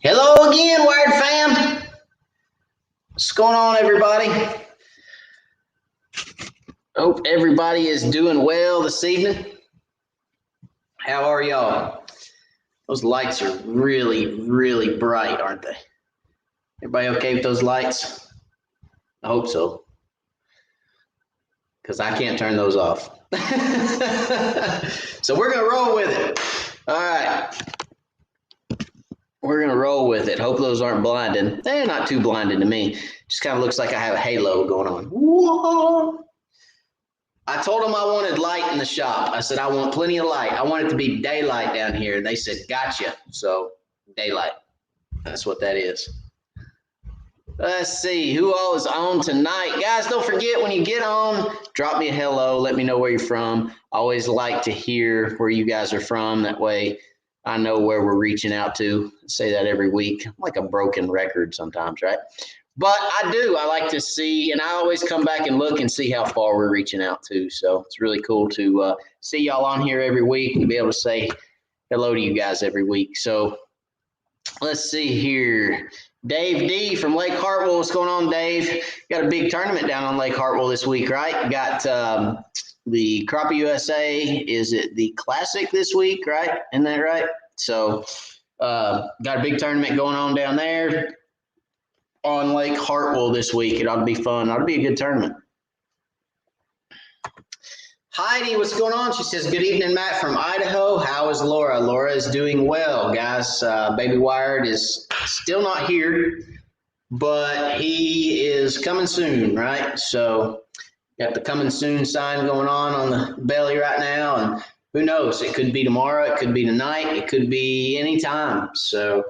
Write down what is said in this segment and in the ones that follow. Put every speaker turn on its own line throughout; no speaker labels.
Hello again, Wired fam. What's going on, everybody? Hope everybody is doing well this evening. How are y'all? Those lights are really, really bright, aren't they? Everybody okay with those lights? I hope so, because I can't turn those off. So we're going to roll with it. All right. We're going to roll with it. Hope those aren't blinding. They're not too blinding to me. Just kind of looks like I have a halo going on. Whoa. I told them I wanted light in the shop. I said, I want plenty of light. I want it to be daylight down here. And they said, gotcha. So daylight. That's what that is. Let's see who all is on tonight. Guys, don't forget when you get on, drop me a hello. Let me know where you're from. I always like to hear where you guys are from. That way I know where we're reaching out to. I say that every week. I'm like a broken record sometimes, right? But I like to see, and I always come back and look and see how far we're reaching out to. So it's really cool to see y'all on here every week and be able to say hello to you guys every week. So let's see here. Dave D from Lake Hartwell. What's going on, Dave? Got a big tournament down on Lake Hartwell this week, right? Got the Crappie USA. Is it the Classic this week, right? Isn't that right? So got a big tournament going on down there on Lake Hartwell this week. It ought to be fun. It ought to be a good tournament. Heidi, what's going on? She says, good evening, Matt from Idaho. How is Laura? Laura is doing well, guys. Baby Wired is still not here, but he is coming soon, right? So got the coming soon sign going on the belly right now, and who knows? It could be tomorrow. It could be tonight. It could be any time. So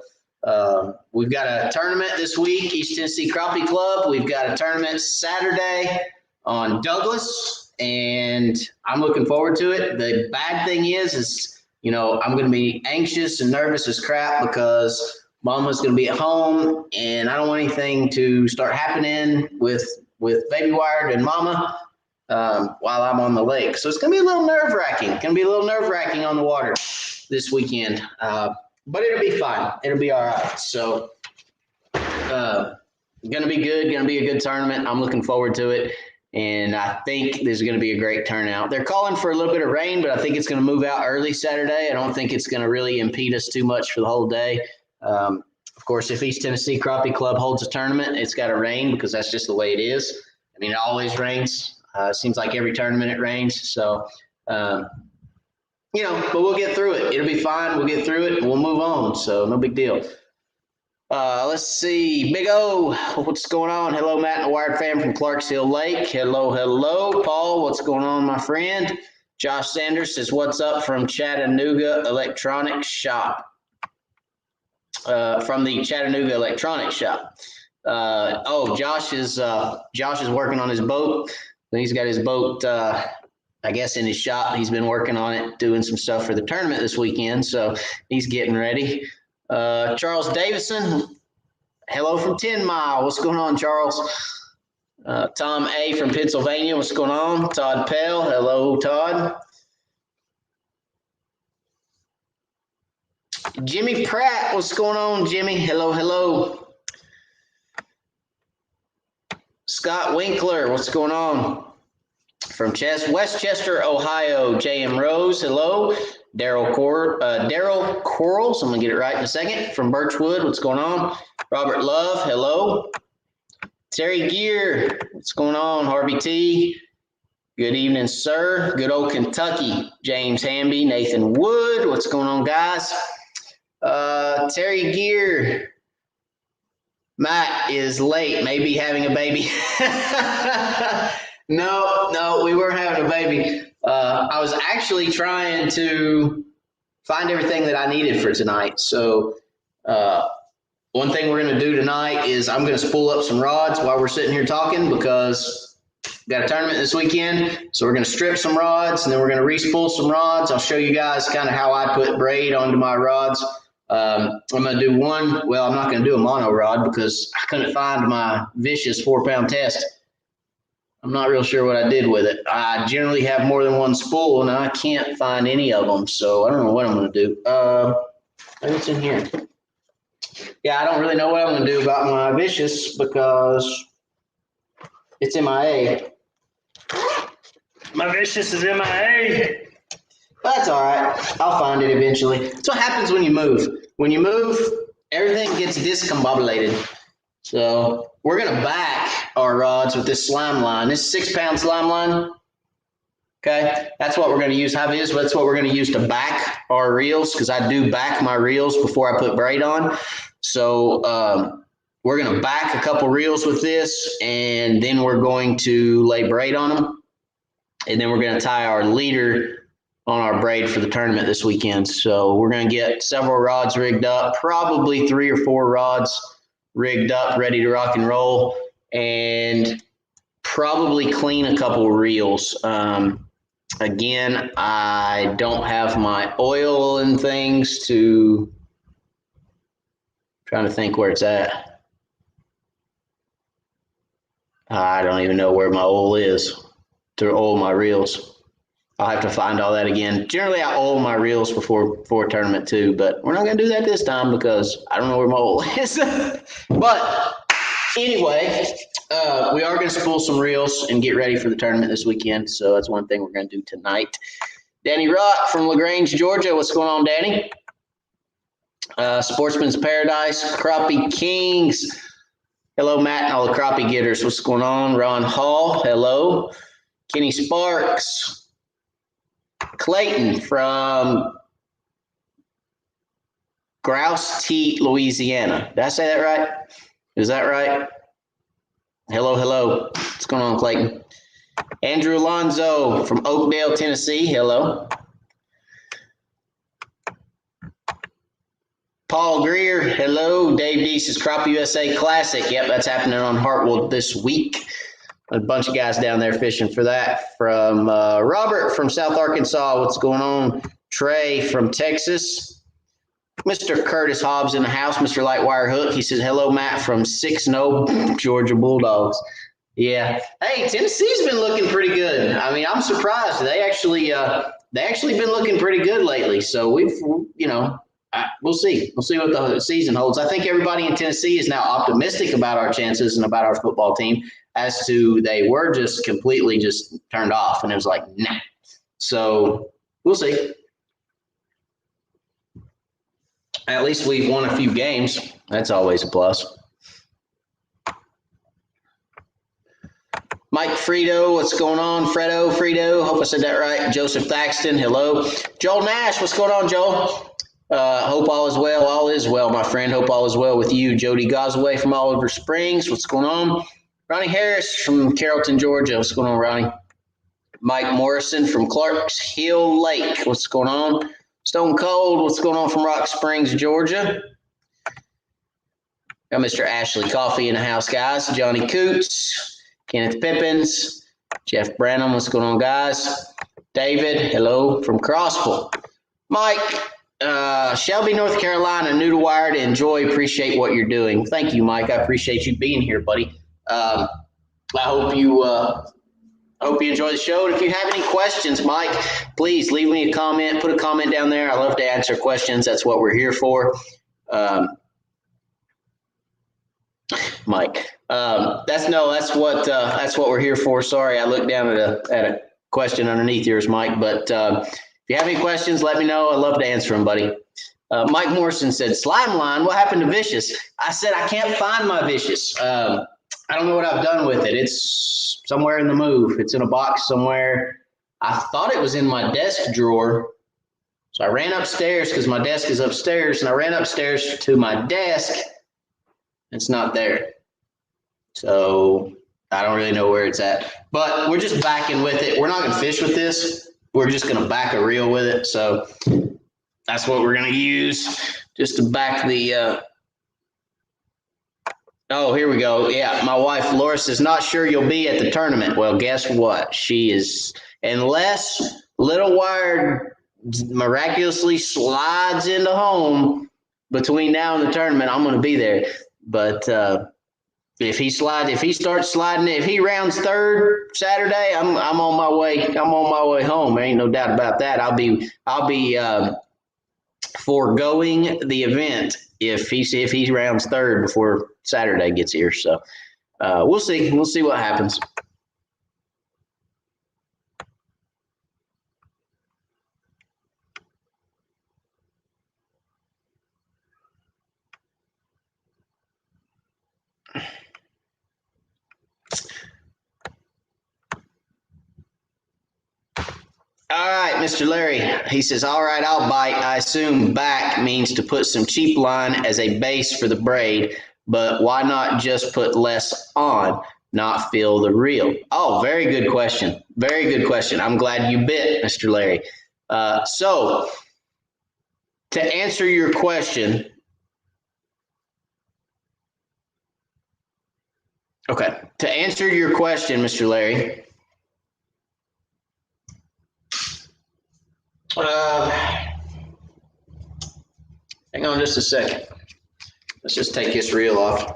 we've got a tournament this week, East Tennessee Crappie Club. We've got a tournament Saturday on Douglas, and I'm looking forward to it. The bad thing is, you know, I'm going to be anxious and nervous as crap because Mama's going to be at home, and I don't want anything to start happening with Baby Wired and Mama while I'm on the lake. So it's going to be a little nerve-wracking. Going to be a little nerve-wracking on the water this weekend. But it'll be fine. It'll be all right. So going to be good. Going to be a good tournament. I'm looking forward to it. And I think there's going to be a great turnout. They're calling for a little bit of rain, but I think it's going to move out early Saturday. I don't think it's going to really impede us too much for the whole day. Of course, if East Tennessee Crappie Club holds a tournament, it's got to rain because that's just the way it is. I mean, it always rains. It seems like every tournament it rains. So, you know, but we'll get through it. It'll be fine. We'll get through it and we'll move on. So no big deal. Let's see. Big O, what's going on? Hello, Matt and the Wired fam from Clarks Hill Lake. Hello, hello. Paul, what's going on, my friend? Josh Sanders says, what's up from Chattanooga Electronics Shop? From the Chattanooga Electronics Shop. Josh is working on his boat. He's got his boat, I guess, in his shop. He's been working on it, doing some stuff for the tournament this weekend. So he's getting ready. Charles Davison, hello from 10 Mile. What's going on, Charles? Tom A from Pennsylvania. What's going on? Todd Pell. Hello, Todd. Jimmy Pratt. What's going on, Jimmy? Hello, hello. Scott Winkler. What's going on? From Westchester, Ohio. J.M. Rose. Hello. Daryl Corals, I'm going to get it right in a second. From Birchwood, what's going on? Robert Love, hello. Terry Gear, what's going on? Harvey T, good evening, sir. Good old Kentucky. James Hamby, Nathan Wood, what's going on, guys? Terry Gear, Matt is late, maybe having a baby. No, we weren't having a baby. I was actually trying to find everything that I needed for tonight. So one thing we're going to do tonight is I'm going to spool up some rods while we're sitting here talking because we've got a tournament this weekend. So we're going to strip some rods and then we're going to re-spool some rods. I'll show you guys kind of how I put braid onto my rods. I'm going to do one. Well, I'm not going to do a mono rod because I couldn't find my vicious 4-pound test. I'm not real sure what I did with it. I generally have more than one spool, and I can't find any of them, so I don't know what I'm going to do. Maybe it's in here. Yeah, I don't really know what I'm going to do about my vicious because it's MIA. My vicious is MIA. But that's all right. I'll find it eventually. That's what happens when you move. When you move, everything gets discombobulated. So we're going to back our rods with this slime line. This 6-pound slime line. Okay, that's what we're going to use. That's what we're going to use to back our reels, because I do back my reels before I put braid on. So we're going to back a couple reels with this, and then we're going to lay braid on them. And then we're going to tie our leader on our braid for the tournament this weekend. So we're going to get several rods rigged up, probably 3 or 4 rods rigged up, ready to rock and roll, and probably clean a couple reels. Again, I don't have my oil and things to, trying to think where it's at. I don't even know where my oil is to oil my reels. I'll have to find all that again. Generally, I oil my reels before a tournament too, but we're not going to do that this time because I don't know where my oil is. But anyway, we are going to spool some reels and get ready for the tournament this weekend. So that's one thing we're going to do tonight. Danny Rock from LaGrange, Georgia. What's going on, Danny? Sportsman's Paradise, Crappie Kings. Hello, Matt and all the crappie getters. What's going on? Ron Hall. Hello. Kenny Sparks. Clayton from Grouse Teat, Louisiana. Did I say that right? Is that right? Hello, hello. What's going on, Clayton? Andrew Alonzo from Oakdale, Tennessee. Hello. Paul Greer. Hello. Dave Deese's Crop USA Classic. Yep, that's happening on Hartwell this week. A bunch of guys down there fishing for that. From Robert from South Arkansas. What's going on? Trey from Texas. Mr. Curtis Hobbs in the house, Mr. Lightwire Hook. He says, hello, Matt from 6-0 Georgia Bulldogs. Yeah. Hey, Tennessee's been looking pretty good. I mean, I'm surprised. They actually been looking pretty good lately. So we'll see. We'll see what the season holds. I think everybody in Tennessee is now optimistic about our chances and about our football team, as to they were just completely just turned off. And it was like, nah. So we'll see. At least we've won a few games. That's always a plus. Mike Frito, what's going on? Frito, hope I said that right. Joseph Thaxton, hello. Joel Nash, what's going on, Joel? Hope all is well. All is well, my friend. Hope all is well with you. Jody Gosway from Oliver Springs, what's going on? Ronnie Harris from Carrollton, Georgia, what's going on, Ronnie? Mike Morrison from Clarks Hill Lake, what's going on? Stone Cold, what's going on from Rock Springs, Georgia? Got Mr. Ashley Coffee in the house, guys. Johnny Coots, Kenneth Pippins, Jeff Branham, what's going on, guys? David, hello, from Crossville. Mike, Shelby, North Carolina, new to Wired. Enjoy, appreciate what you're doing. Thank you, Mike. I appreciate you being here, buddy. I hope you enjoy the show. And if you have any questions, Mike, please leave me a comment. Put a comment down there. I love to answer questions. That's what we're here for. Mike, that's what we're here for. Sorry, I looked down at a question underneath yours, Mike. But if you have any questions, let me know. I'd love to answer them, buddy. Mike Morrison said, slime line, what happened to Vicious? I said, I can't find my Vicious. I don't know what I've done with it. It's somewhere in the move. It's in a box somewhere. I thought it was in my desk drawer. So I ran upstairs because my desk is upstairs, and I ran upstairs to my desk. It's not there. So I don't really know where it's at. But we're just backing with it. We're not going to fish with this. We're just going to back a reel with it. So that's what we're going to use just to back the oh, here we go. Yeah, my wife, Laura, says, not sure you'll be at the tournament. Well, guess what? She is, unless Little Wire miraculously slides into home between now and the tournament, I'm going to be there. But if he starts sliding, if he rounds third Saturday, I'm on my way. I'm on my way home. There ain't no doubt about that. I'll be foregoing the event if he rounds third before Saturday gets here. So we'll see. We'll see what happens. All right, Mr. Larry. He says, all right, I'll bite. I assume back means to put some cheap line as a base for the braid, but why not just put less on, not fill the reel? Oh, very good question. Very good question. I'm glad you bit, Mr. Larry. So to answer your question, Mr. Larry, hang on just a second. Let's just take this reel off.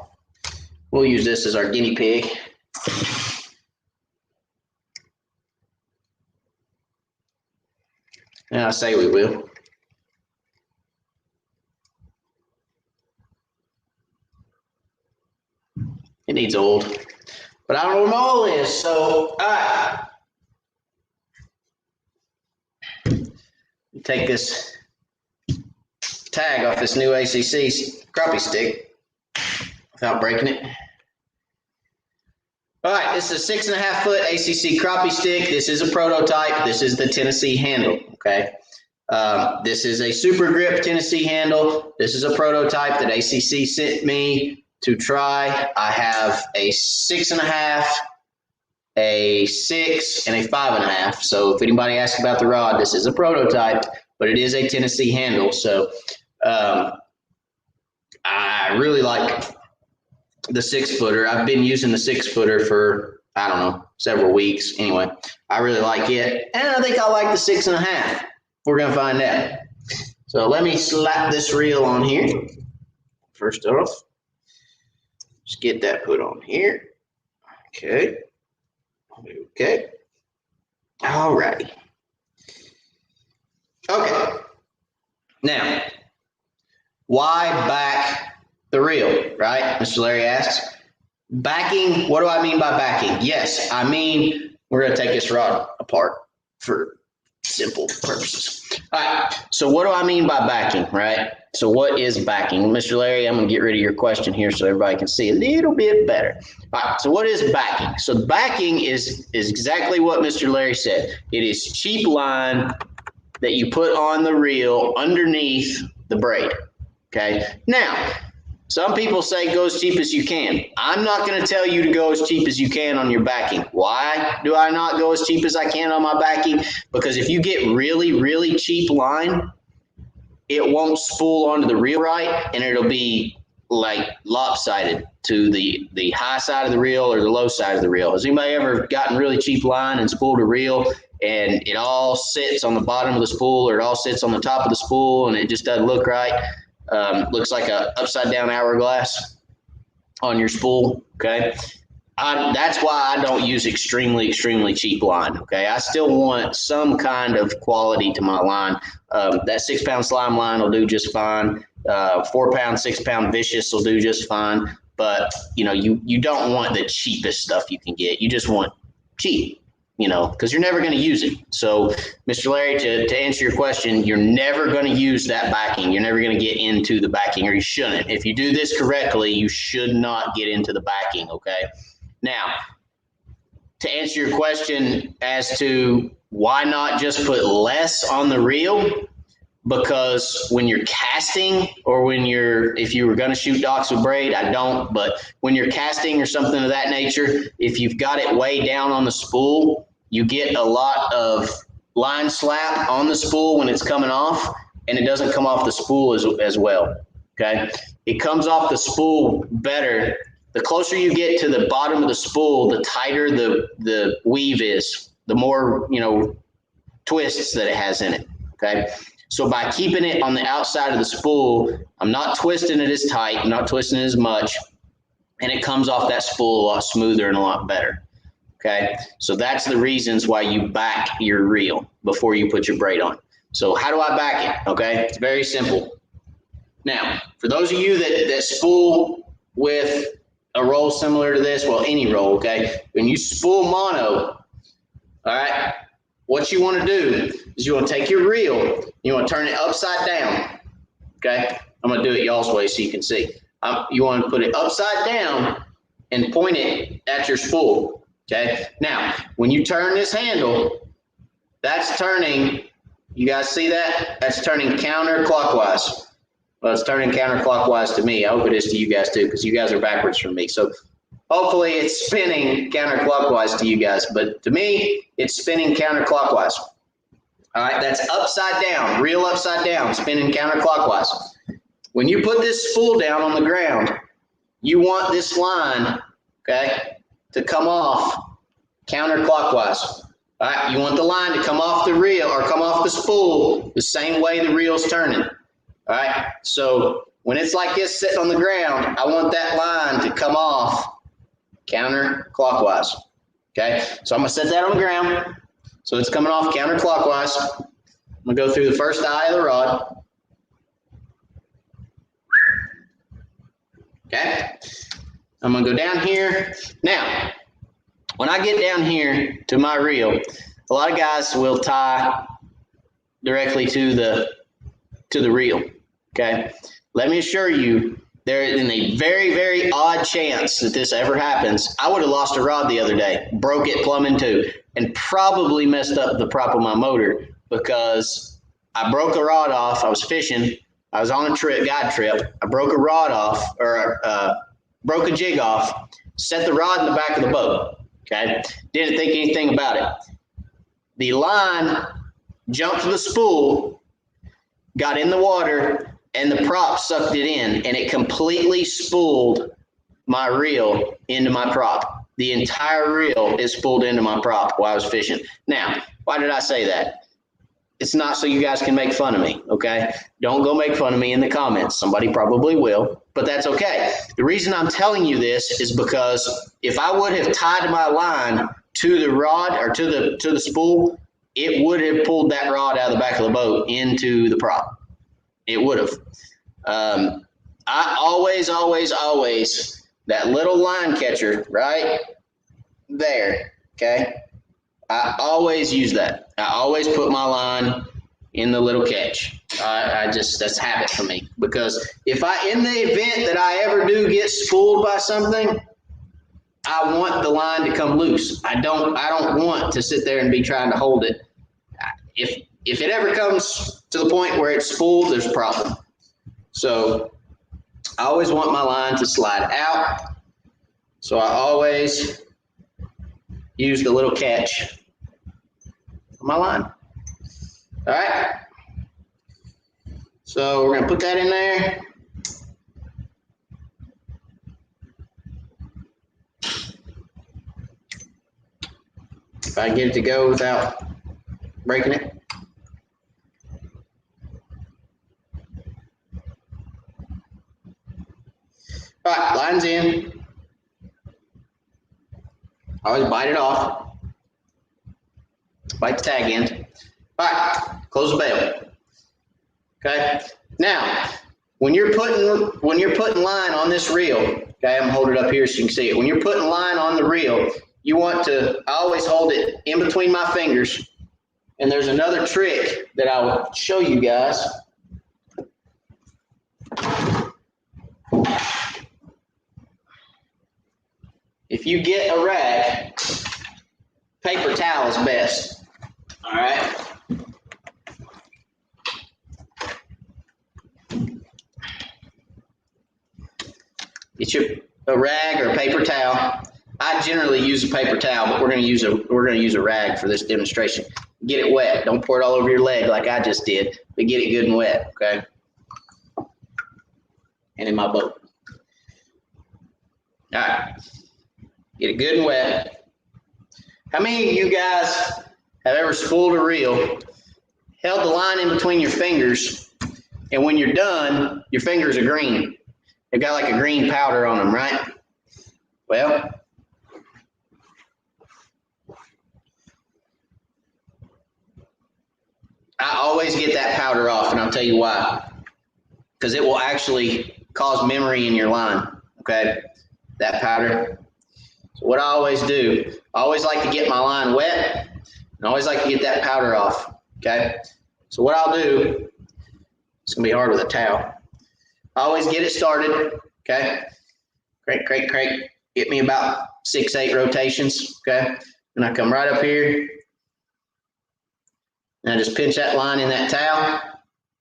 We'll use this as our guinea pig. And I say we will. It needs oiled, but I don't know what my oil is, so all right. Take this tag off this new ACC crappie stick without breaking it. All right, this is a 6.5 foot ACC crappie stick. This is a prototype. This is the Tennessee handle, okay? This is a super grip Tennessee handle. This is a prototype that ACC sent me to try. I have a 6.5, a 6, and a 5.5. So if anybody asks about the rod, this is a prototype, but it is a Tennessee handle. So I really like the 6-footer. I've been using the 6-footer for, I don't know, several weeks. Anyway, I really like it. And I think I like the 6.5. We're going to find out. So let me slap this reel on here. First off, just get that put on here. Okay. Okay. All right. Okay. Now, why back the reel, right? Mr. Larry asks. Backing, what do I mean by backing? Yes, I mean, we're going to take this rod apart for simple purposes. All right, so what do I mean by backing, right? So what is backing? Mr. Larry, I'm going to get rid of your question here so everybody can see a little bit better. All right, so what is backing? So backing is exactly what Mr. Larry said. It is cheap line that you put on the reel underneath the braid, okay? Now, some people say go as cheap as you can. I'm not going to tell you to go as cheap as you can on your backing. Why do I not go as cheap as I can on my backing? Because if you get really, really cheap line, it won't spool onto the reel right, and it'll be like lopsided to the high side of the reel or the low side of the reel. Has anybody ever gotten really cheap line and spooled a reel and it all sits on the bottom of the spool or it all sits on the top of the spool and it just doesn't look right? Looks like a upside down hourglass on your spool, okay? That's why I don't use extremely, extremely cheap line, okay? I still want some kind of quality to my line. That 6-pound slime line will do just fine. 4-pound, 6-pound vicious will do just fine. But, you know, you don't want the cheapest stuff you can get. You just want cheap, you know, because you're never going to use it. So, Mr. Larry, to answer your question, you're never going to use that backing. You're never going to get into the backing, or you shouldn't. If you do this correctly, you should not get into the backing, okay? Now, to answer your question as to why not just put less on the reel, because when you're casting or if you were going to shoot docks with braid, I don't, but when you're casting or something of that nature, if you've got it way down on the spool, you get a lot of line slap on the spool when it's coming off, and it doesn't come off the spool as well, okay? It comes off the spool better. The closer you get to the bottom of the spool, the tighter the weave is, the more, you know, twists that it has in it, okay? So by keeping it on the outside of the spool, I'm not twisting it as tight, I'm not twisting it as much, and it comes off that spool a lot smoother and a lot better, okay? So that's the reasons why you back your reel before you put your braid on. So how do I back it, okay? It's very simple. Now, for those of you that spool with a roll similar to this, well, any roll, okay? When you spool mono, all right, what you want to do is you want to take your reel, you want to turn it upside down, okay? I'm going to do it y'all's way so you can see. You want to put it upside down and point it at your spool, okay? Now, when you turn this handle, that's turning, you guys see that? That's turning counterclockwise. Well, it's turning counterclockwise to me. I hope it is to you guys too, because you guys are backwards from me. So hopefully it's spinning counterclockwise to you guys, but to me, it's spinning counterclockwise. All right, that's upside down, reel upside down, spinning counterclockwise. When you put this spool down on the ground, you want this line, okay, to come off counterclockwise. All right, you want the line to come off the reel or come off the spool the same way the reel's turning. All right, so when it's like this sitting on the ground, I want that line to come off counterclockwise. Okay, so I'm gonna set that on the ground. So it's coming off counterclockwise. I'm gonna go through the first eye of the rod. Okay, I'm gonna go down here. Now, when I get down here to my reel, a lot of guys will tie directly to the reel. Okay, let me assure you, there is a very, very odd chance that this ever happens. I would have lost a rod the other day, broke it plumb in two, and probably messed up the prop of my motor because I broke a rod off. I was fishing. I was on a guide trip. I broke a rod off, or broke a jig off, set the rod in the back of the boat. Okay, didn't think anything about it. The line jumped to the spool, got in the water, and the prop sucked it in, and it completely spooled my reel into my prop. The entire reel is spooled into my prop while I was fishing. Now, why did I say that? It's not so you guys can make fun of me, okay? Don't go make fun of me in the comments. Somebody probably will, but that's okay. The reason I'm telling you this is because if I would have tied my line to the rod or to the spool, it would have pulled that rod out of the back of the boat into the prop. It would have. I always, that little line catcher right there, okay? I always use that. I always put my line in the little catch. That's habit for me, because if in the event that I ever do get spooled by something, I want the line to come loose. I don't want to sit there and be trying to hold it. If it ever comes to the point where it's spooled, there's a problem. So I always want my line to slide out. So I always use the little catch for my line. All right. So we're gonna put that in there. If I get it to go without breaking it. All right, line's in. Always bite it off. Bite the tag end. All right, close the bail. Okay. Now, when you're putting line on this reel, okay, I'm gonna hold it up here so you can see it. When you're putting line on the reel, you want to, I always hold it in between my fingers. And there's another trick that I will show you guys. If you get a rag, paper towel is best. All right. Get a rag or a paper towel. I generally use a paper towel, but we're going to use a rag for this demonstration. Get it wet. Don't pour it all over your leg like I just did, but get it good and wet, okay? And in my boat. All right. Get it good and wet. How many of you guys have ever spooled a reel, held the line in between your fingers, and when you're done, your fingers are green? They've got like a green powder on them, right? Well, I always get that powder off, and I'll tell you why. because it will actually cause memory in your line, okay, that powder. So what I always do, I always like to get my line wet, and I always like to get that powder off, okay? So what I'll do, it's gonna be hard with a towel. I always get it started, okay? Crank. Get me about 6-8 rotations, okay? And I come right up here, and I just pinch that line in that towel,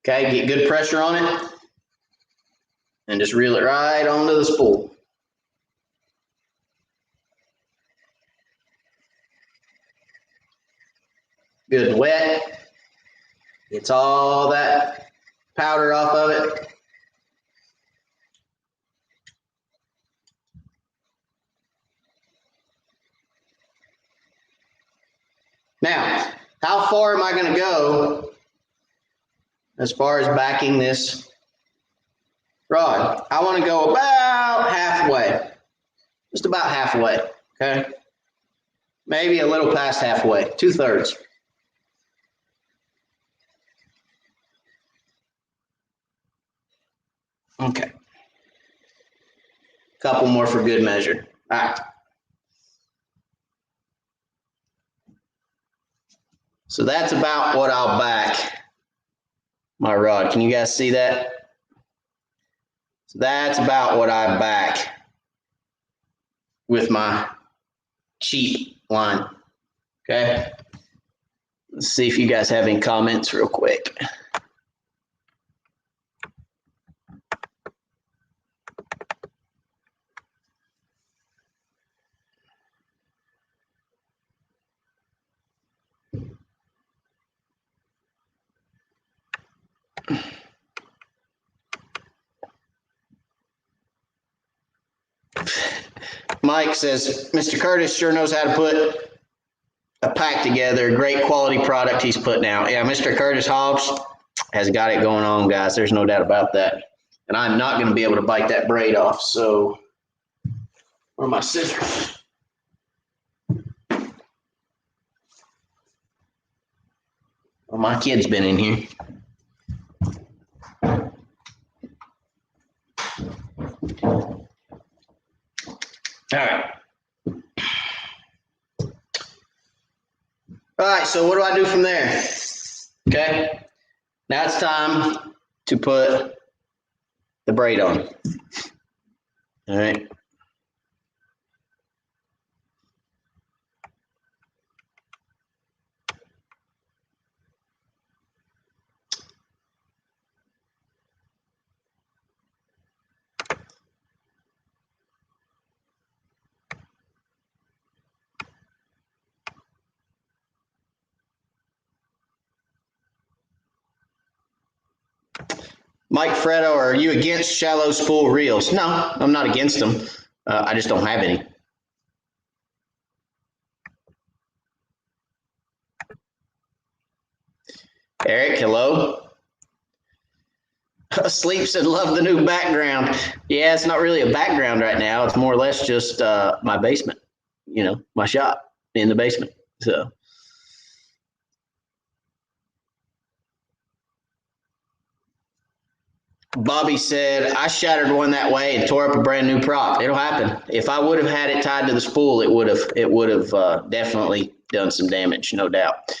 okay? Get good pressure on it, and just reel it right onto the spool. Good and wet. Gets all that powder off of it. Now, how far am I going to go as far as backing this rod? I want to go about halfway, just about halfway, okay? Maybe a little past halfway, 2/3. Okay. Couple more for good measure. All right. So that's about what I'll back my rod. Can you guys see that? So that's about what I back with my cheap line. Okay. Let's see if you guys have any comments real quick. Mike says, Mr. Curtis sure knows how to put a pack together. Great quality product he's putting out. Yeah, Mr. Curtis Hobbs has got it going on, guys. There's no doubt about that. And I'm not going to be able to bite that braid off. So, where are my scissors? Well, my kid's been in here. All right. All right, so what do I do from there? Okay, now it's time to put the braid on. All right. Mike Freddo, are you against shallow spool reels? No, I'm not against them. I just don't have any. Eric, hello. Sleep said, love the new background. Yeah, it's not really a background right now. It's more or less just my basement, you know, my shop in the basement. So. Bobby said, I shattered one that way and tore up a brand new prop. It'll happen. If I would have had it tied to the spool, it would have definitely done some damage, no doubt.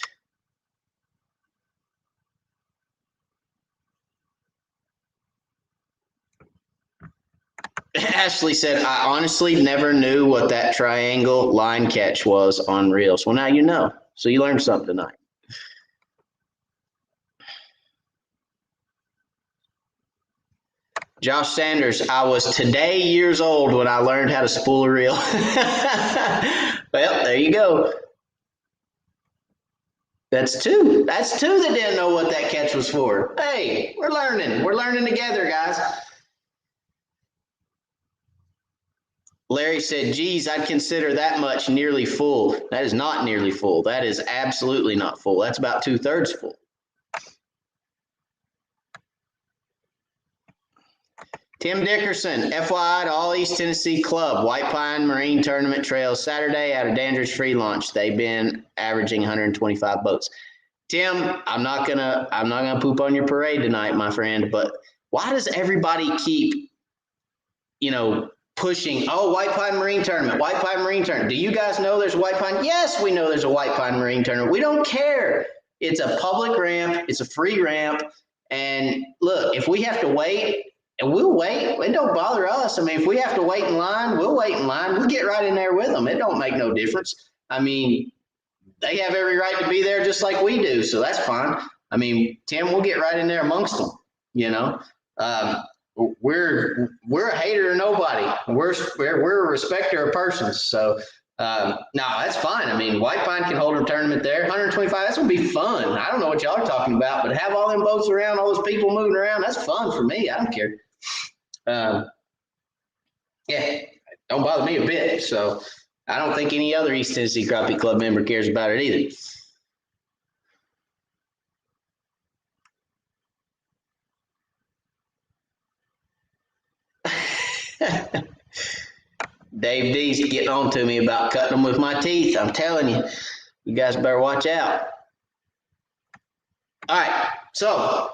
Ashley said, I honestly never knew what that triangle line catch was on reels. Well, now you know. So you learned something tonight. Josh Sanders, I was today years old when I learned how to spool a reel. Well, there you go. That's two. That's two that didn't know what that catch was for. Hey, we're learning. We're learning together, guys. Larry said, geez, I'd consider that much nearly full. That is not nearly full. That is absolutely not full. That's about 2/3 full. Tim Dickerson, FYI to all East Tennessee Club, White Pine Marine Tournament Trails, Saturday at a Dangerous Free Launch. They've been averaging 125 boats. Tim, I'm not gonna poop on your parade tonight, my friend, but why does everybody keep, pushing, oh, White Pine Marine Tournament, White Pine Marine Tournament. Do you guys know there's a White Pine? Yes, we know there's a White Pine Marine Tournament. We don't care. It's a public ramp. It's a free ramp. And look, if we have to wait, and we'll wait. It don't bother us. I mean, if we have to wait in line, we'll wait in line. We'll get right in there with them. It don't make no difference. I mean, they have every right to be there just like we do. So that's fine. I mean, Tim, we'll get right in there amongst them, We're a hater of nobody. We're a respecter of persons. So no, that's fine. I mean, White Pine can hold a tournament there. 125. That's gonna be fun. I don't know what y'all are talking about, but have all them boats around, all those people moving around. That's fun for me. I don't care. Yeah, don't bother me a bit. So I don't think any other East Tennessee Crappie Club member cares about it either. Dave D's getting on to me about cutting them with my teeth. I'm telling you, you guys better watch out. All right, so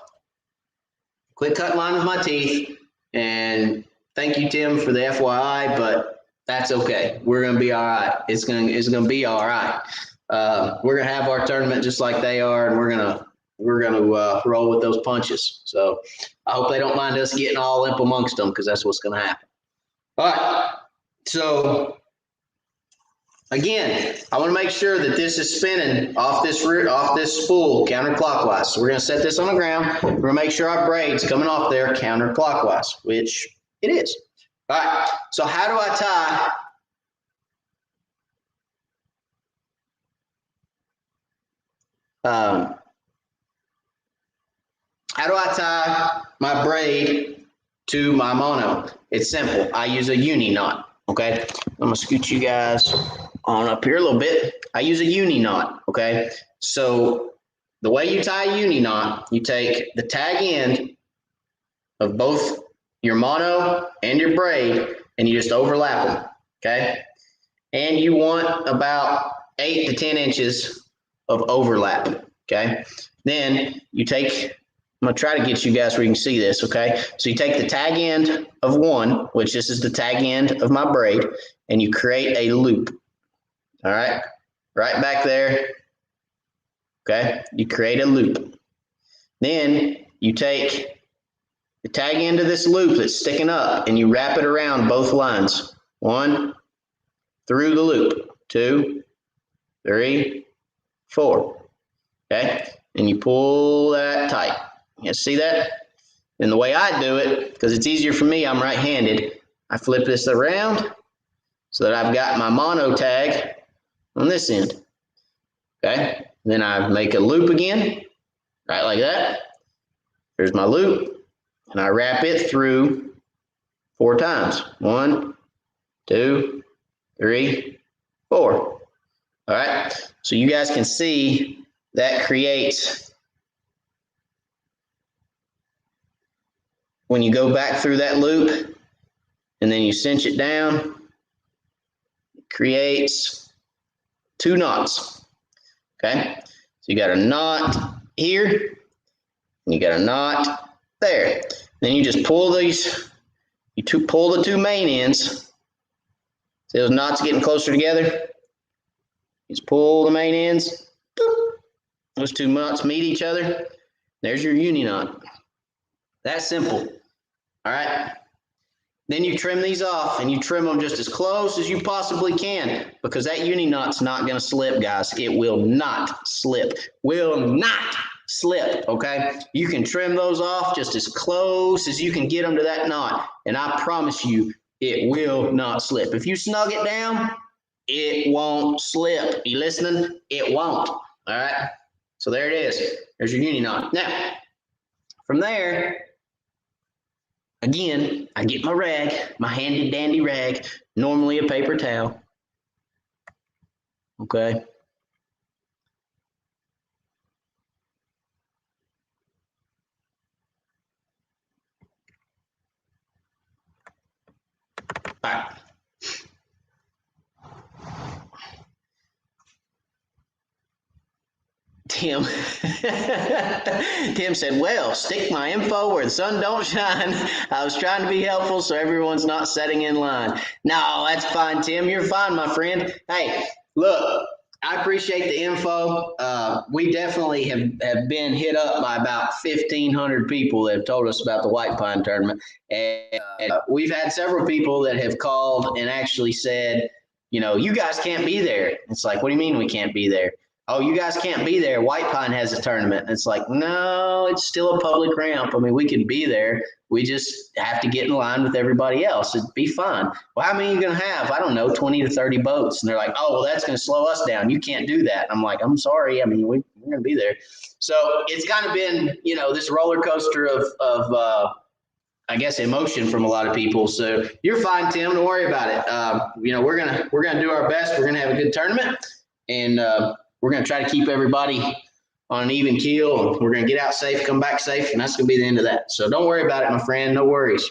quit cutting line with my teeth, and thank you, Tim, for the FYI, but that's okay. We're gonna be all right. It's gonna be all right. We're gonna have our tournament just like they are, and we're gonna roll with those punches. So I hope they don't mind us getting all limp amongst them, because that's what's gonna happen. All right. So again, I want to make sure that this is spinning off this spool counterclockwise. So we're going to set this on the ground. We're going to make sure our braid's coming off there counterclockwise, which it is. All right. So how do I tie? How do I tie my braid to my mono? It's simple. I use a Uni Knot. Okay, I'm gonna scoot you guys on up here a little bit. I use a Uni Knot. Okay, so the way you tie a Uni Knot, you take the tag end of both your mono and your braid, and you just overlap them. Okay, and you want about 8 to 10 inches of overlap. Okay, then you take. I'm going to try to get you guys where you can see this, okay? So you take the tag end of one, which this is the tag end of my braid, and you create a loop, all right? Right back there, okay? You create a loop. Then you take the tag end of this loop that's sticking up, and you wrap it around both lines. 1, through the loop. 2, 3, 4, okay? And you pull that tight. You see that? And the way I do it, because it's easier for me, I'm right-handed, I flip this around so that I've got my mono tag on this end. Okay? Then I make a loop again, right like that. There's my loop, and I wrap it through 4 times. 1, 2, 3, 4. All right? So you guys can see that creates. When you go back through that loop and then you cinch it down, it creates 2 knots. Okay, so you got a knot here and you got a knot there. Then you just pull these, pull the 2 main ends. See those knots getting closer together? You just pull the main ends. Boop. Those 2 knots meet each other. There's your Uni Knot. That's simple. All right. Then you trim these off, and you trim them just as close as you possibly can, because that Uni Knot's not going to slip, guys. It will not slip. Will not slip, okay? You can trim those off just as close as you can get them to that knot, and I promise you, it will not slip. If you snug it down, it won't slip. You listening? It won't. All right? So there it is. There's your Uni Knot. Now, from there, again, I get my rag, my handy dandy rag, normally a paper towel. Okay. All right. Tim. Tim said, well, stick my info where the sun don't shine. I was trying to be helpful so everyone's not setting in line. No, that's fine, Tim. You're fine, my friend. Hey, look, I appreciate the info. We definitely have been hit up by about 1,500 people that have told us about the White Pine tournament. And we've had several people that have called and actually said, you know, you guys can't be there. It's like, what do you mean we can't be there? Oh, you guys can't be there. White Pine has a tournament. And it's like, no, it's still a public ramp. I mean, we can be there. We just have to get in line with everybody else. It'd be fine. Well, how many are you going to have? I don't know, 20 to 30 boats. And they're like, oh, well, that's going to slow us down. You can't do that. I'm like, I'm sorry. I mean, we're going to be there. So it's kind of been, you know, this roller coaster of I guess, emotion from a lot of people. So you're fine, Tim. Don't worry about it. You know, we're gonna do our best. We're gonna have a good tournament, and we're gonna try to keep everybody on an even keel. We're gonna get out safe, come back safe, and that's gonna be the end of that. So don't worry about it, my friend. No worries.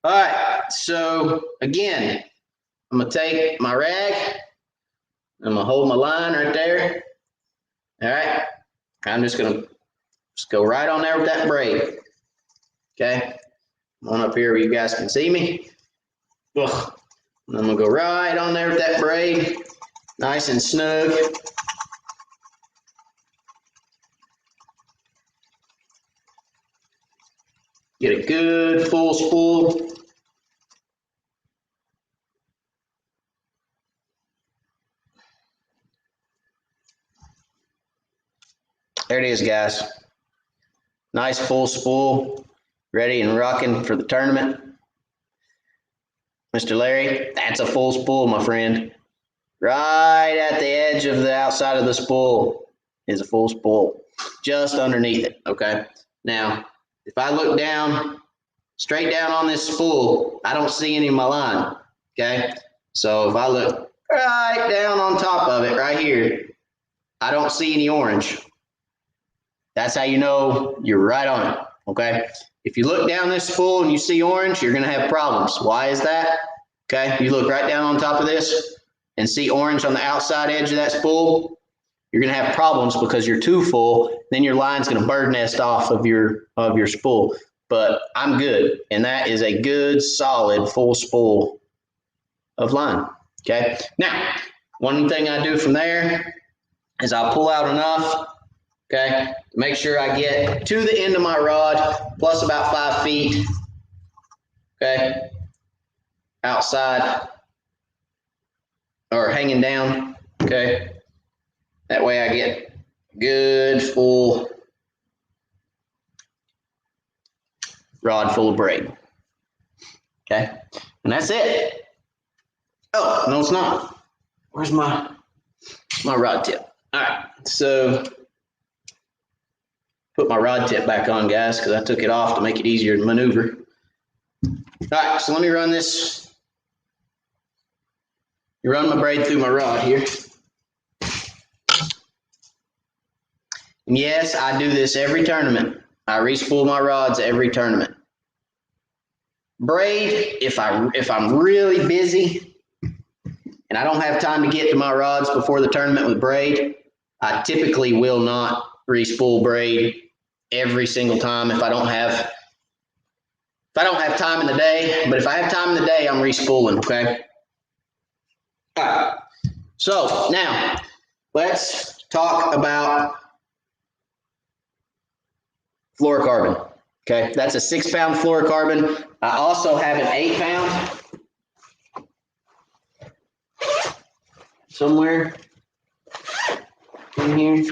All right. So again, I'm gonna take my rag. I'm gonna hold my line right there. All right. I'm just gonna go right on there with that braid. Okay, on up here where you guys can see me. Ugh. And I'm gonna go right on there with that braid, nice and snug. Get a good full spool. There it is, guys. Nice full spool. Ready and rocking for the tournament. Mr. Larry, that's a full spool, my friend. Right at the edge of the outside of the spool is a full spool, just underneath it, okay? Now, if I look down, straight down on this spool, I don't see any of my line, okay? So if I look right down on top of it, right here, I don't see any orange. That's how you know you're right on it, okay? If you look down this spool and you see orange, you're going to have problems. Why is that? Okay, you look right down on top of this and see orange on the outside edge of that spool, you're going to have problems because you're too full. Then your line's going to bird nest off of your spool. But I'm good, and that is a good, solid, full spool of line. Okay, now, one thing I do from there is I'll pull out enough, okay, make sure I get to the end of my rod plus about 5 feet, okay, outside or hanging down, okay. That way I get good full rod full of braid, okay, and that's it. Oh, no, it's not. Where's my rod tip? All right, so put my rod tip back on, guys, because I took it off to make it easier to maneuver. All right, so let me run this. You run my braid through my rod here. And yes, I do this every tournament. I re-spool my rods every tournament. Braid, if I'm really busy and I don't have time to get to my rods before the tournament with braid, I typically will not re-spool braid every single time if I don't have time in the day. But if I have time in the day, I'm re-spooling, okay? All right. So now let's talk about fluorocarbon. Okay, that's a 6-pound fluorocarbon. I also have an 8-pound somewhere in here.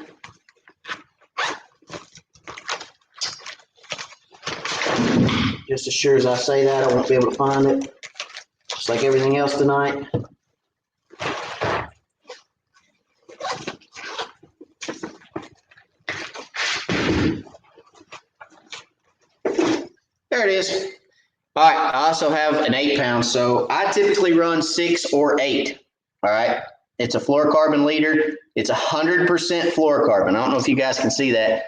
Just as sure as I say that, I won't be able to find it. Just like everything else tonight. There it is. All right, I also have an 8-pound, so I typically run 6 or 8. All right, it's a fluorocarbon leader. It's 100% fluorocarbon. I don't know if you guys can see that.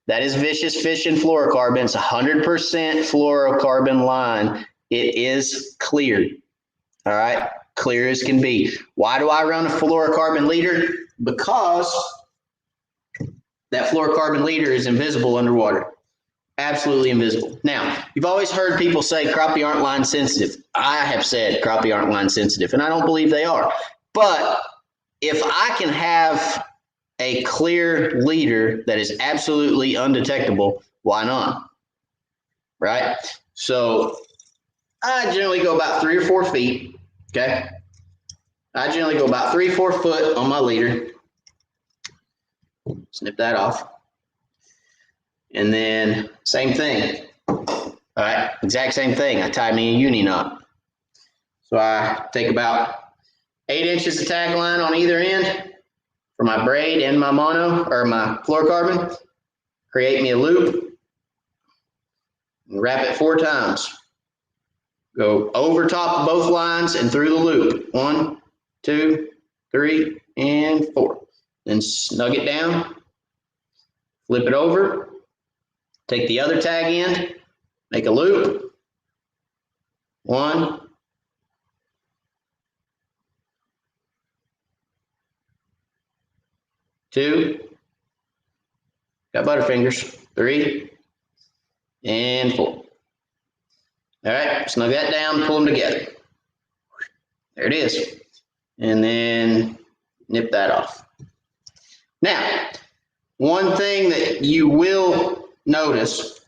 That is Vicious Fishing fluorocarbon. It's 100% fluorocarbon line. It is cleared. All right, clear as can be. Why do I run a fluorocarbon leader? Because that fluorocarbon leader is invisible underwater. Absolutely invisible. Now, you've always heard people say crappie aren't line sensitive. I have said crappie aren't line sensitive, and I don't believe they are. But if I can have a clear leader that is absolutely undetectable, why not? Right? So I generally go about 3 or 4 feet. Okay. I generally go about 3 or 4 foot on my leader. Snip that off. And then same thing. All right, exact same thing. I tie me a uni knot. So I take about 8 inches of tag line on either end for my braid and my mono or my fluorocarbon. Create me a loop and wrap it 4 times. Go over top of both lines and through the loop. 1, 2, 3, and 4. Then snug it down, flip it over, take the other tag end, make a loop. 1, 2, got butterfingers, 3, and 4. All right, snug that down, pull them together. There it is. And then nip that off. Now, one thing that you will notice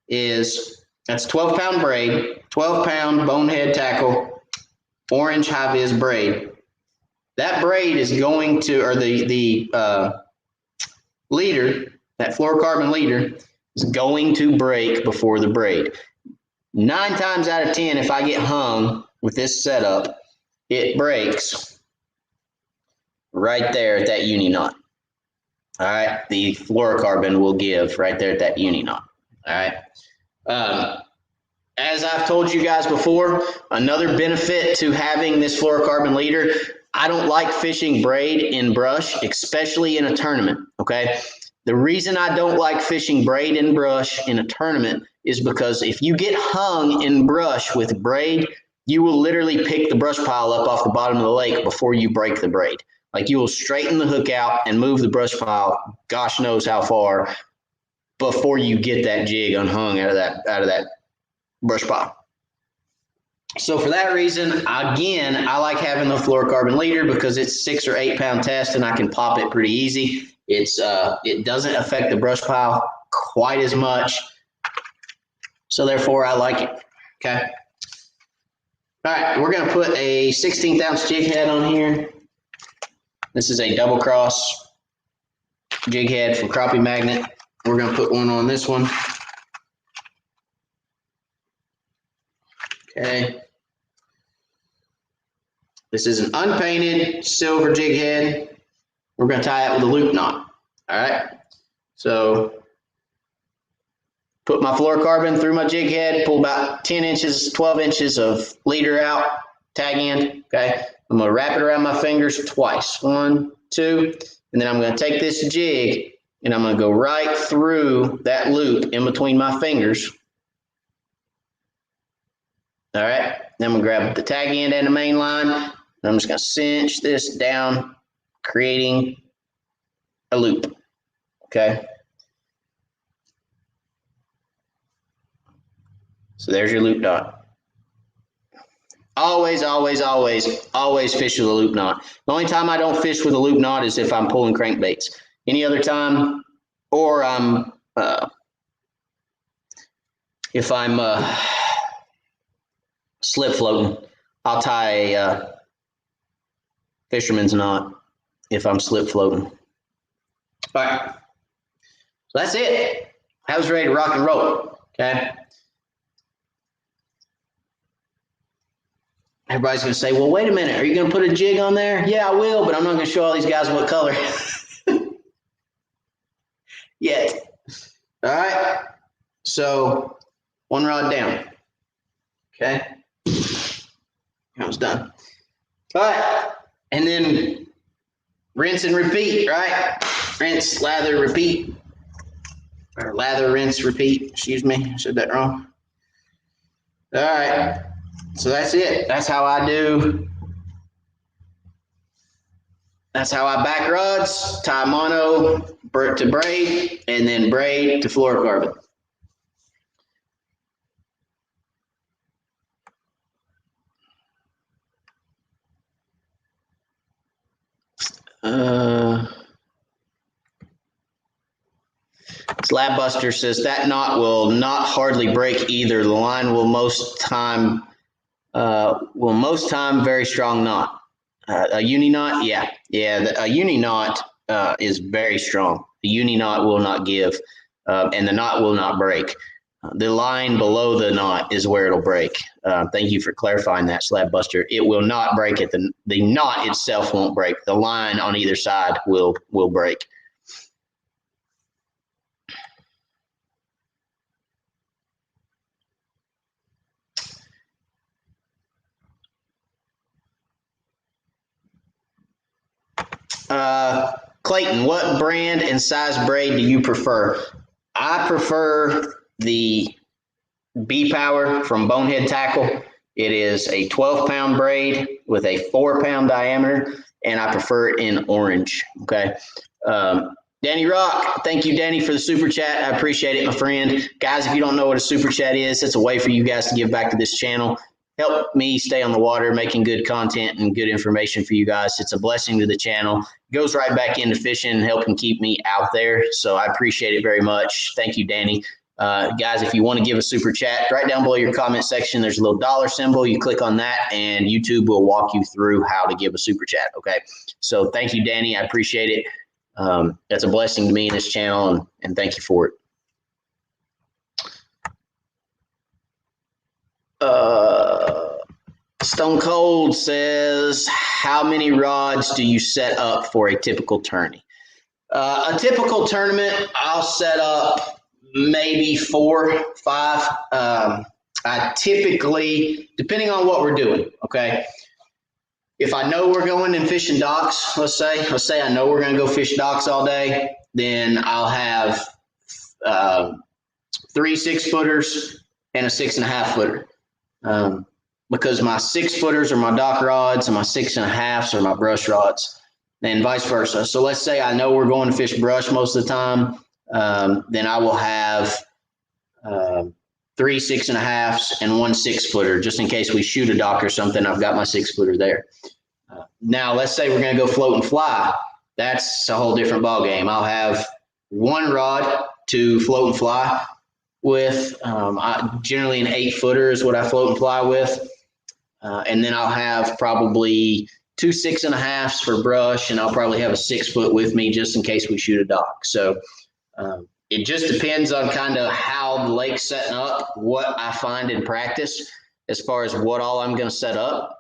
is that's 12-pound braid, 12-pound bonehead tackle, orange high-vis braid. That braid is going to, or the leader, that fluorocarbon leader, is going to break before the braid. 9 times out of 10, if I get hung with this setup, it breaks right there at that uni knot. All right, the fluorocarbon will give right there at that uni knot. All right. As I've told you guys before, another benefit to having this fluorocarbon leader, I don't like fishing braid in brush, especially in a tournament. Okay. The reason I don't like fishing braid in brush in a tournament is because if you get hung in brush with braid, you will literally pick the brush pile up off the bottom of the lake before you break the braid. Like you will straighten the hook out and move the brush pile, gosh knows how far, before you get that jig unhung out of that brush pile. So for that reason, again, I like having the fluorocarbon leader because it's 6 or 8 pound test and I can pop it pretty easy. It doesn't affect the brush pile quite as much. So therefore I like it. Okay. All right, we're going to put a 16th ounce jig head on here. This is a double cross jig head from Crappie Magnet. We're going to put one on this one. Okay. This is an unpainted silver jig head. We're going to tie it with a loop knot. All right. So put my fluorocarbon through my jig head, pull about 10 inches, 12 inches of leader out, tag end. Okay. I'm going to wrap it around my fingers twice. 1, 2, and then I'm going to take this jig and I'm going to go right through that loop in between my fingers. All right. Then I'm going to grab the tag end and the main line. And I'm just going to cinch this down, creating a loop. Okay. So there's your loop knot. Always, always, always, always fish with a loop knot. The only time I don't fish with a loop knot is if I'm pulling crankbaits. Any other time, or if I'm slip floating, I'll tie a fisherman's knot if I'm slip floating. All right, so that's it. I was ready to rock and roll. Okay. Everybody's going to say, well, wait a minute. Are you going to put a jig on there? Yeah, I will, but I'm not going to show all these guys what color yet. All right. So 1 rod down. Okay. That was done. All right. And then rinse and repeat, right? Rinse, lather, repeat. Or lather, rinse, repeat. Excuse me. I said that wrong. All right. So that's it. That's how I do That's how I back rods, tie mono to braid, and then braid to fluorocarbon. Slab Buster says that knot will not hardly break either. The line will most time very strong knot. A uni knot, yeah. A uni knot is very strong. The uni knot will not give, and the knot will not break. The line below the knot is where it'll break. Thank you for clarifying that, Slab Buster. It will not break it. The knot itself won't break. The line on either side will break. Clayton, what brand and size braid do you prefer? I prefer the B-Power from Bonehead Tackle. It is a 12-pound braid with a 4-pound diameter, and I prefer it in orange. Okay. Danny Rock, thank you, Danny, for the super chat. I appreciate it, my friend. Guys, if you don't know what a super chat is, it's a way for you guys to give back to this channel. Help me stay on the water, making good content and good information for you guys. It's a blessing to the channel. It goes right back into fishing and helping keep me out there. So I appreciate it very much. Thank you, Danny. Guys, if you want to give a super chat, right down below your comment section, there's a little dollar symbol. You click on that and YouTube will walk you through how to give a super chat. Okay. So thank you, Danny. I appreciate it. That's a blessing to me in this channel, and thank you for it. Stone Cold says, how many rods do you set up for a typical tourney? A typical tournament, I'll set up maybe 4, 5. I typically, depending on what we're doing, okay? If I know we're going and fishing docks, let's say I know we're going to go fish docks all day, then I'll have 3 6-footers and a 6.5-footer. Because my 6-footers are my dock rods and my 6.5s are my brush rods, and vice versa. So let's say I know we're going to fish brush most of the time, then I will have 3 6.5s and 1 6-footer, just in case we shoot a dock or something. I've got my 6-footer there. Now let's say we're going to go float and fly. That's a whole different ball game. I'll have 1 rod to float and fly with. Generally an 8-footer is what I float and fly with. And then I'll have probably 2 6.5s for brush, and I'll probably have a 6-foot with me just in case we shoot a dock. So it just depends on kind of how the lake's setting up, what I find in practice as far as what all I'm going to set up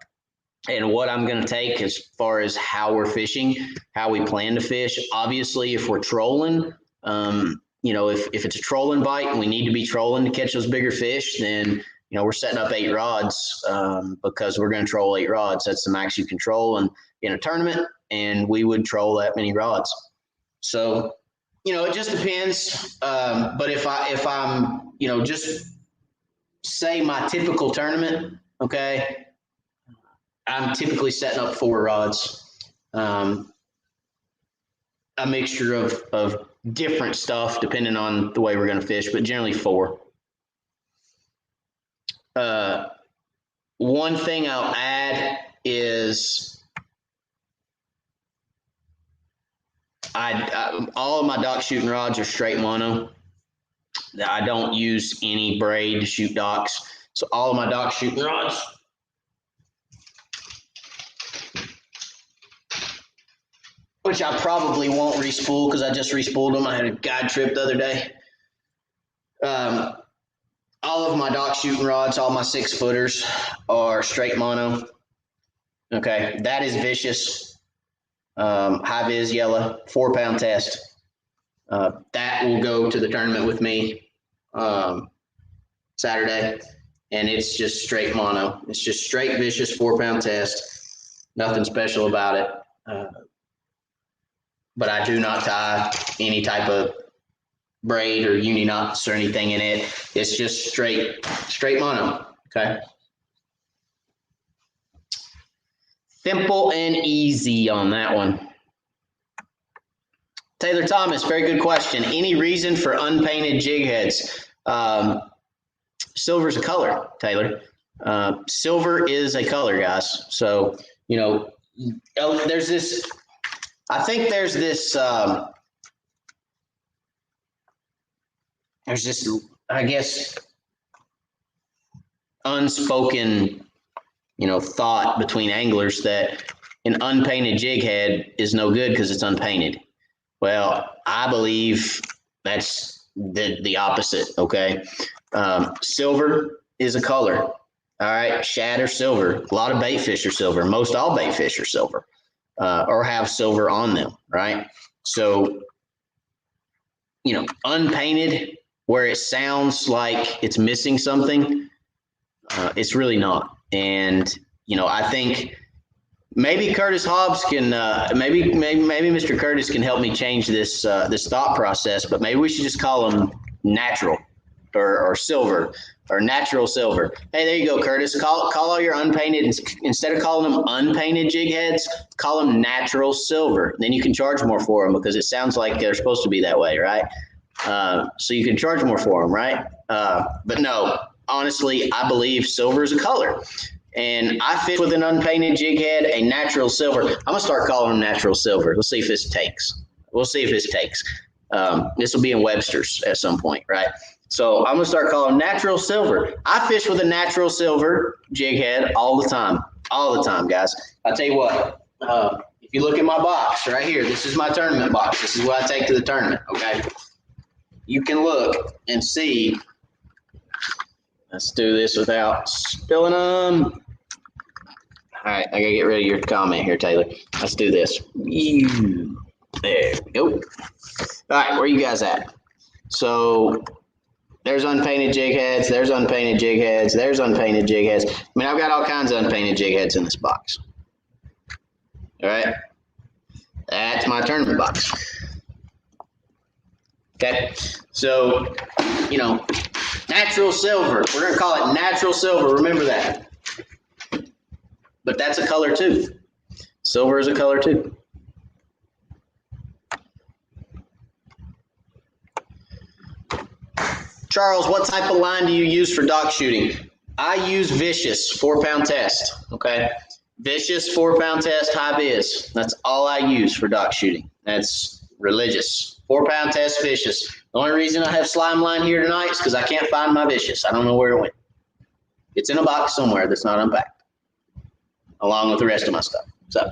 and what I'm going to take as far as how we're fishing, how we plan to fish. Obviously, if we're trolling, if it's a trolling bite and we need to be trolling to catch those bigger fish, then we're setting up 8 rods because we're going to troll 8 rods. That's the max you can troll in a tournament, and we would troll that many rods. So, it just depends. But if I'm, just say my typical tournament, okay, I'm typically setting up 4 rods. A mixture of different stuff depending on the way we're going to fish, but generally 4. One thing I'll add is all of my dock shooting rods are straight mono. I don't use any braid to shoot docks. So all of my dock shooting rods which I probably won't respool because I just respooled them. I had a guide trip the other day. All of my dock shooting rods, all my 6-footers are straight mono. Okay, that is vicious. High vis yellow, 4-pound test. That will go to the tournament with me Saturday, and it's just straight mono. It's just straight vicious 4-pound test. Nothing special about it. But I do not tie any type of braid or uni knots or anything in it. It's just straight mono. Okay. Simple and easy on that one. Taylor Thomas, very good question. Any reason for unpainted jig heads? Silver's a color, Taylor. Silver is a color, guys. So, you know, there's this, I think there's this, I guess, unspoken, you know, thought between anglers that an unpainted jig head is no good because it's unpainted. Well, I believe that's the opposite, okay? Silver is a color, all right? Shad or silver. A lot of bait fish are silver. Most all bait fish are silver or have silver on them, right? So, you know, unpainted, where it sounds like it's missing something, it's really not. And, you know, I think maybe Curtis Hobbs can, maybe Mr. Curtis can help me change this this thought process, but maybe we should just call them natural or silver or natural silver. Hey, there you go, Curtis. Call all your unpainted, instead of calling them unpainted jig heads, call them natural silver. Then you can charge more for them because it sounds like they're supposed to be that way, right? So you can charge more for them, right? But no, honestly, I believe silver is a color. And I fish with an unpainted jig head, a natural silver. I'm going to start calling them natural silver. We'll see if this takes. This will be in Webster's at some point, right? So I'm going to start calling natural silver. I fish with a natural silver jig head all the time, guys. I'll tell you what, if you look at my box right here, this is my tournament box. This is what I take to the tournament, okay? You can look and see. Let's do this without spilling them. All right, I got to get rid of your comment here, Taylor. Let's do this. There we go. All right, where are you guys at? So there's unpainted jig heads. There's unpainted jig heads. There's unpainted jig heads. I mean, I've got all kinds of unpainted jig heads in this box. All right. That's my tournament box. Okay. So, you know, natural silver. We're going to call it natural silver. Remember that. But that's a color too. Silver is a color too. Charles, what type of line do you use for dock shooting? I use Vicious 4-pound test. Okay. Vicious 4-pound test high vis. That's all I use for dock shooting. That's religious. 4-pound test Vicious. The only reason I have slime line here tonight is because I can't find my Vicious. I don't know where it went. It's in a box somewhere that's not unpacked, along with the rest of my stuff. So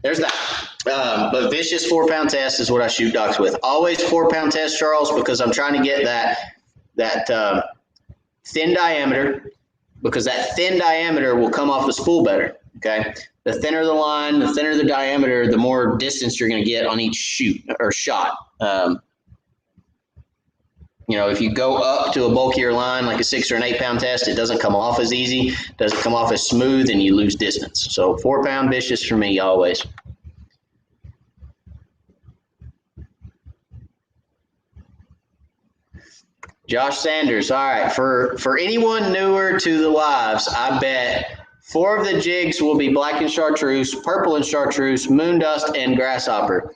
there's that. But Vicious 4-pound test is what I shoot docks with. Always 4-pound test, Charles, because I'm trying to get that thin diameter, because that thin diameter will come off the spool better. Okay. The thinner the line, the thinner the diameter, the more distance you're going to get on each shoot or shot. You know, if you go up to a bulkier line, like a 6 or an 8-pound test, it doesn't come off as easy, doesn't come off as smooth, and you lose distance. So 4-pound Vicious for me always. Josh Sanders. All right. For anyone newer to the lives, I bet 4 of the jigs will be black and chartreuse, purple and chartreuse, moon dust, and grasshopper.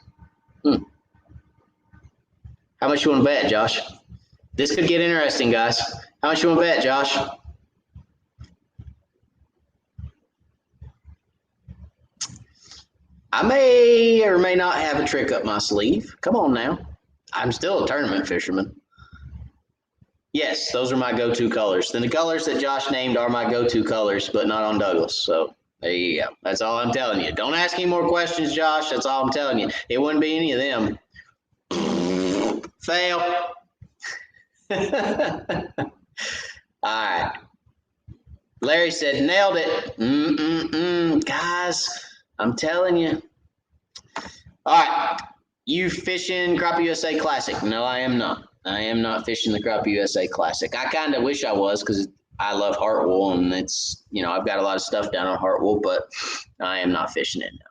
How much you want to bet, Josh? This could get interesting, guys. How much you want to bet, Josh? I may or may not have a trick up my sleeve. Come on now. I'm still a tournament fisherman. Yes, those are my go-to colors. Then the colors that Josh named are my go-to colors, but not on Douglas. So there you go. That's all I'm telling you. Don't ask any more questions, Josh. That's all I'm telling you. It wouldn't be any of them. Fail. All right. Larry said, nailed it. Guys, I'm telling you. All right. You fishing Crappie USA Classic? No, I am not. I am not fishing the Crappie USA Classic. I kind of wish I was, because I love Heartwool, and it's, you know, I've got a lot of stuff down on Heartwool, but I am not fishing it now.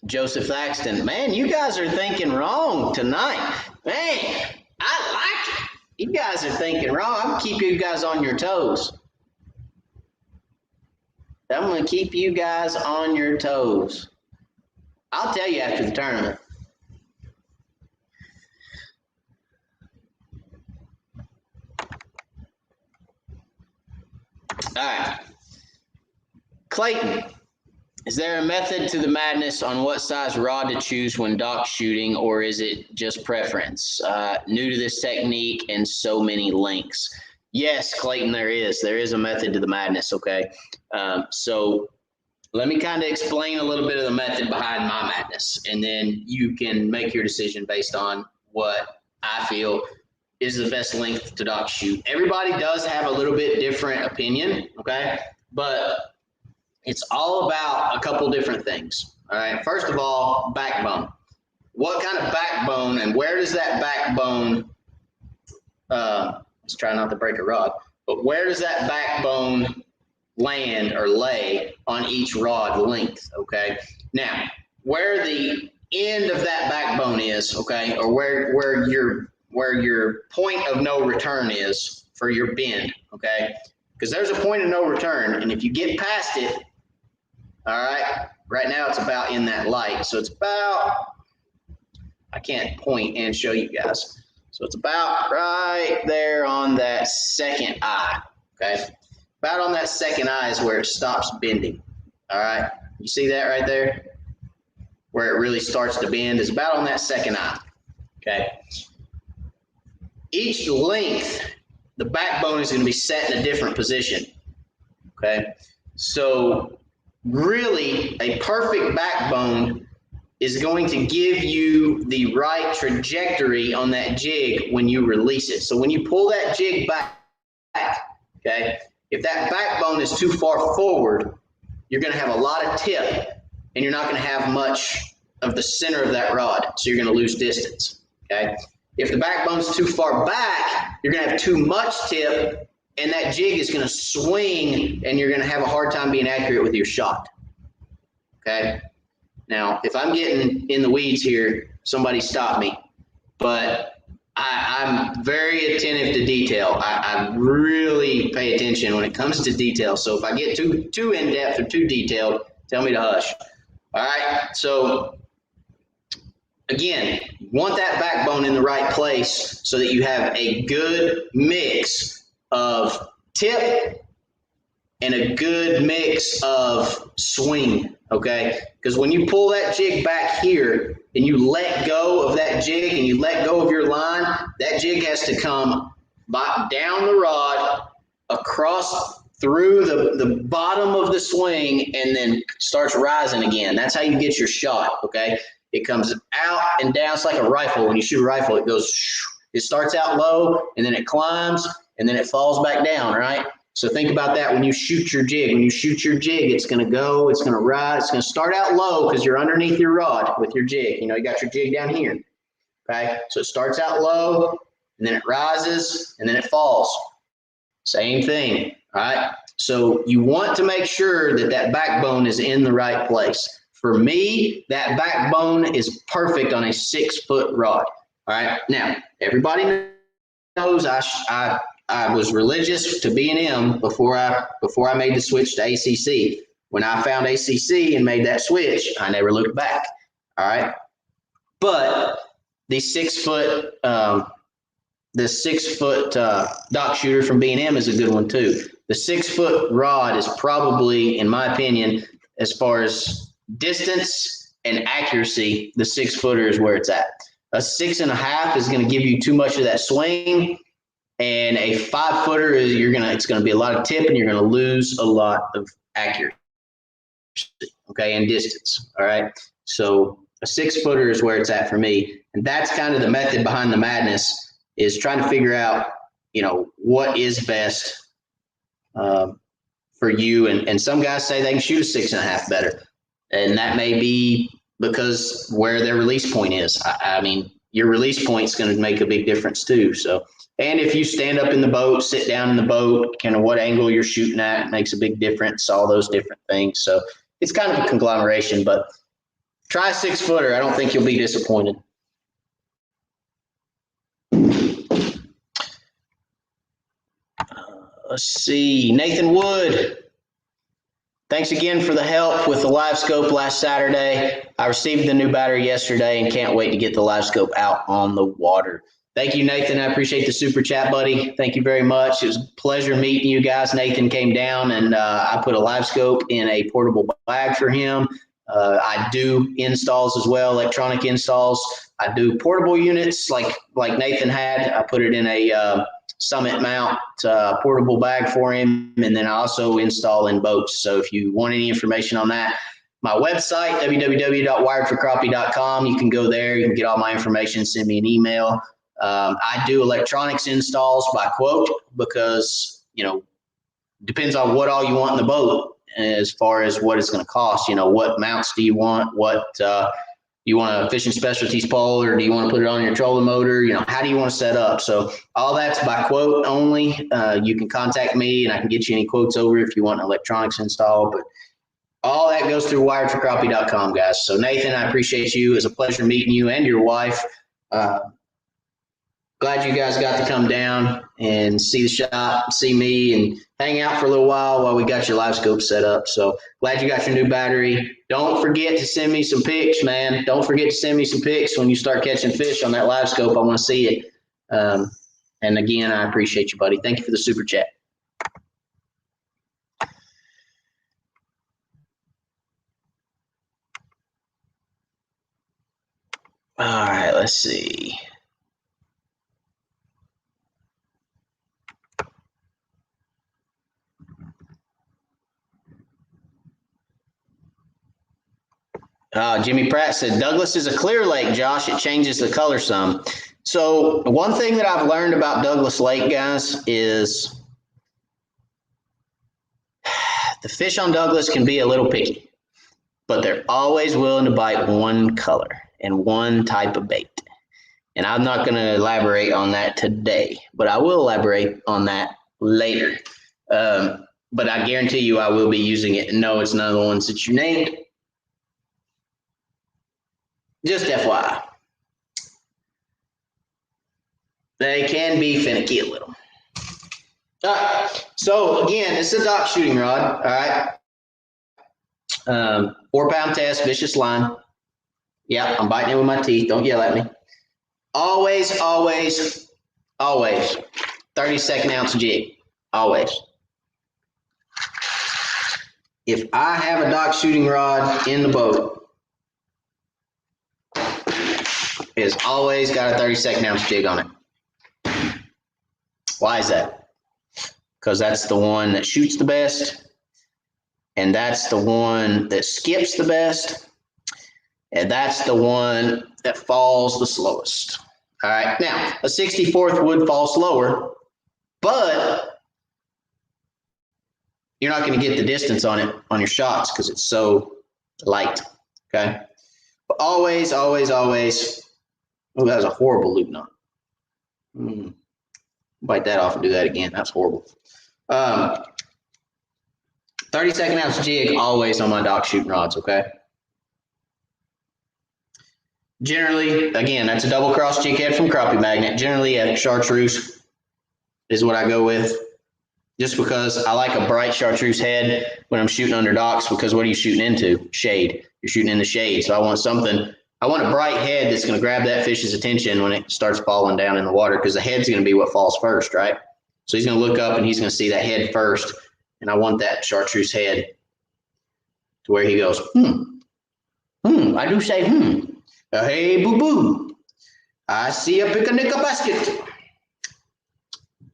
Joseph Thaxton, man, you guys are thinking wrong tonight. Man, I like it. You guys are thinking wrong. I'm going to keep you guys on your toes. I'm going to keep you guys on your toes. I'll tell you after the tournament. All right. Clayton, is there a method to the madness on what size rod to choose when dock shooting, or is it just preference? New to this technique and so many links. Yes, Clayton, there is. There is a method to the madness, okay? So let me kind of explain a little bit of the method behind my madness, and then you can make your decision based on what I feel is the best length to dock shoot. Everybody does have a little bit different opinion, okay? But it's all about a couple different things, all right? First of all, backbone. What kind of backbone and where does that backbone, let's try not to break a rod, but where does that backbone land or lay on each rod length, okay? Now, where the end of that backbone is, okay, or where your point of no return is for your bend, okay? Because there's a point of no return, and if you get past it, all right, right now it's about in that light, so it's about, I can't point and show you guys, so it's about right there on that second eye, okay? About on that second eye is where it stops bending, all right? You see that right there? Where it really starts to bend is about on that second eye, okay? Each length, the backbone is going to be set in a different position, okay? So really, a perfect backbone is going to give you the right trajectory on that jig when you release it. So when you pull that jig back, okay, if that backbone is too far forward, you're going to have a lot of tip, and you're not going to have much of the center of that rod, so you're going to lose distance, okay? If the backbone's too far back, you're going to have too much tip, and that jig is going to swing, and you're going to have a hard time being accurate with your shot, okay? Now, if I'm getting in the weeds here, somebody stop me, but I'm very attentive to detail. I really pay attention when it comes to detail, so if I get too in-depth or too detailed, tell me to hush. All right, so again, you want that backbone in the right place so that you have a good mix of tip and a good mix of swing, okay? Because when you pull that jig back here and you let go of that jig and you let go of your line, that jig has to come down the rod, across through the bottom of the swing, and then starts rising again. That's how you get your shot, okay? It comes out and down. It's like a rifle. When you shoot a rifle, it goes, it starts out low, and then it climbs, and then it falls back down, right? So think about that when you shoot your jig. When you shoot your jig, it's going to go, it's going to rise, it's going to start out low because you're underneath your rod with your jig. You know, you got your jig down here, okay? So it starts out low, and then it rises, and then it falls. Same thing, all right? So you want to make sure that that backbone is in the right place. For me, that backbone is perfect on a 6-foot rod, all right? Now, everybody knows I was religious to B&M before I made the switch to ACC. When I found ACC and made that switch, I never looked back. All right, but the 6-foot dock shooter from B&M is a good one too. The 6-foot rod is probably, in my opinion, as far as distance and accuracy, the 6-footer is where it's at. A 6.5 is going to give you too much of that swing. And a 5-footer is it's going to be a lot of tip, and you're going to lose a lot of accuracy, okay, and distance. All right. So a 6-footer is where it's at for me, and that's kind of the method behind the madness, is trying to figure out, you know, what is best for you. And some guys say they can shoot a 6.5 better, and that may be because where their release point is. I mean, your release point is going to make a big difference too. So. And if you stand up in the boat, sit down in the boat, kind of what angle you're shooting at makes a big difference, all those different things. So it's kind of a conglomeration, but try a 6-footer. I don't think you'll be disappointed. Let's see, Nathan Wood. thanks again for the help with the live scope last Saturday. I received the new battery yesterday and can't wait to get the live scope out on the water. Thank you, Nathan. I appreciate the super chat, buddy. Thank you very much. It was a pleasure meeting you guys. Nathan came down and I put a live scope in a portable bag for him. I do installs as well, electronic installs. I do portable units like Nathan had. I put it in a Summit mount portable bag for him, and then I also install in boats. So if you want any information on that, my website, www.wiredforcrappie.com, you can go there. You can get all my information, send me an email. I do electronics installs by quote because, you know, depends on what all you want in the boat as far as what it's going to cost. You know, what mounts do you want? What you want a fishing specialties pole, or do you want to put it on your trolling motor? You know, how do you want to set up? So all that's by quote only. You can contact me and I can get you any quotes over if you want an electronics install, but all that goes through wiredforcrappie.com, guys. So Nathan, I appreciate you. It was a pleasure meeting you and your wife. Glad you guys got to come down and see the shop, see me, and hang out for a little while we got your live scope set up. So glad you got your new battery. Don't forget to send me some pics, man. Don't forget to send me some pics when you start catching fish on that live scope. I want to see it. And again, I appreciate you, buddy. Thank you for the super chat. All right, let's see. Jimmy Pratt said, Douglas is a clear lake, Josh. It changes the color some. So one thing that I've learned about Douglas Lake, guys, is the fish on Douglas can be a little picky, but they're always willing to bite one color and one type of bait. And I'm not going to elaborate on that today, but I will elaborate on that later. But I guarantee you I will be using it. And no, it's none of the ones that you named. Just FYI. They can be finicky a little. All right. So again, this is a dock shooting rod. All right. 4-pound test, vicious line. Yeah, I'm biting it with my teeth. Don't yell at me. Always, always, always 32nd ounce jig. Always. If I have a dock shooting rod in the boat, it's always got a 32nd ounce jig on it. Why is that? Because that's the one that shoots the best, and that's the one that skips the best, and that's the one that falls the slowest. All right. Now, a 64th would fall slower, but you're not going to get the distance on it on your shots because it's so light. Okay. But always, always, always. Oh, that was a horrible loop knot. Bite that off and do that again. That's horrible. 32nd ounce jig always on my dock shooting rods, okay? Generally, again, that's a double cross jig head from Crappie Magnet. Generally, a chartreuse is what I go with, just because I like a bright chartreuse head when I'm shooting under docks, because what are you shooting into? Shade. You're shooting in the shade. So I want a bright head that's going to grab that fish's attention when it starts falling down in the water, because the head's going to be what falls first, right? So he's going to look up and he's going to see that head first, and I want that chartreuse head to where he goes, I do say, hey, boo-boo, I see a pick-a-nick-a basket.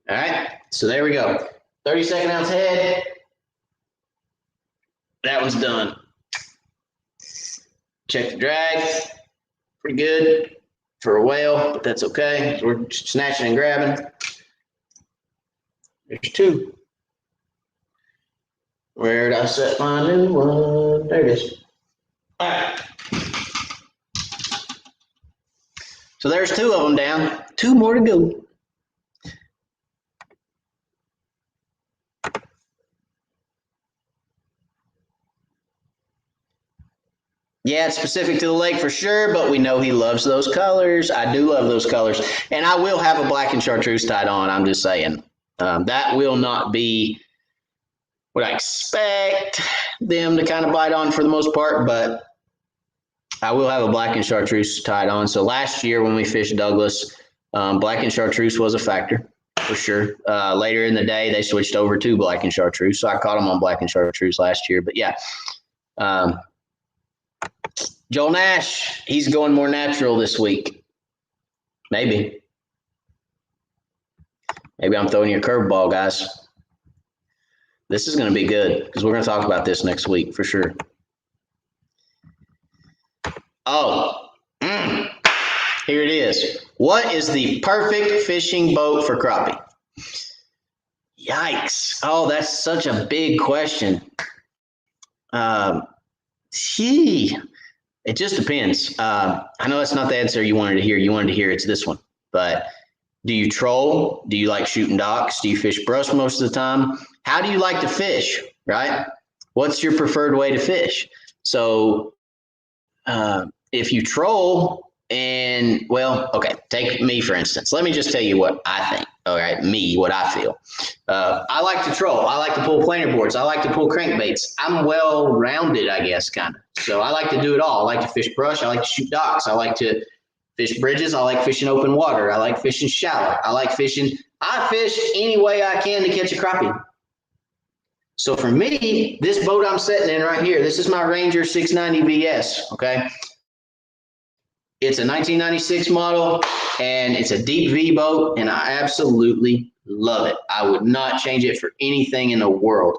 All right, so there we go. 32nd ounce head. That one's done. Check the drag. Pretty good for a whale, but that's okay. We're snatching and grabbing. There's two. Where did I set my new one? There it is. All right. So there's two of them down. Two more to go. Yeah, it's specific to the lake for sure, but we know he loves those colors. I do love those colors. And I will have a black and chartreuse tied on, I'm just saying. That will not be, what I expect them to kind of bite on for the most part, but I will have a blackened chartreuse tied on. So last year when we fished Douglas, blackened chartreuse was a factor for sure. Later in the day, they switched over to blackened chartreuse. So I caught them on blackened chartreuse last year. But yeah, Joel Nash, he's going more natural this week. Maybe I'm throwing you a curveball, guys. This is going to be good because we're going to talk about this next week for sure. Oh, here it is. What is the perfect fishing boat for crappie? Yikes. Oh, that's such a big question. It just depends. I know that's not the answer you wanted to hear. You wanted to hear it's this one. But do you troll? Do you like shooting docks? Do you fish brush most of the time? How do you like to fish, right? What's your preferred way to fish? So if you troll and, well, okay, take me for instance. Let me just tell you what I think. All right, what I feel. I like to troll. I like to pull planer boards. I like to pull crankbaits. I'm well-rounded, I guess, kind of. So I like to do it all. I like to fish brush. I like to shoot docks. I like to fish bridges. I like fishing open water. I like fishing shallow. I fish any way I can to catch a crappie. So for me, this boat I'm sitting in right here, this is my Ranger 690 VS, okay? It's a 1996 model, and it's a deep V boat, and I absolutely love it. I would not change it for anything in the world.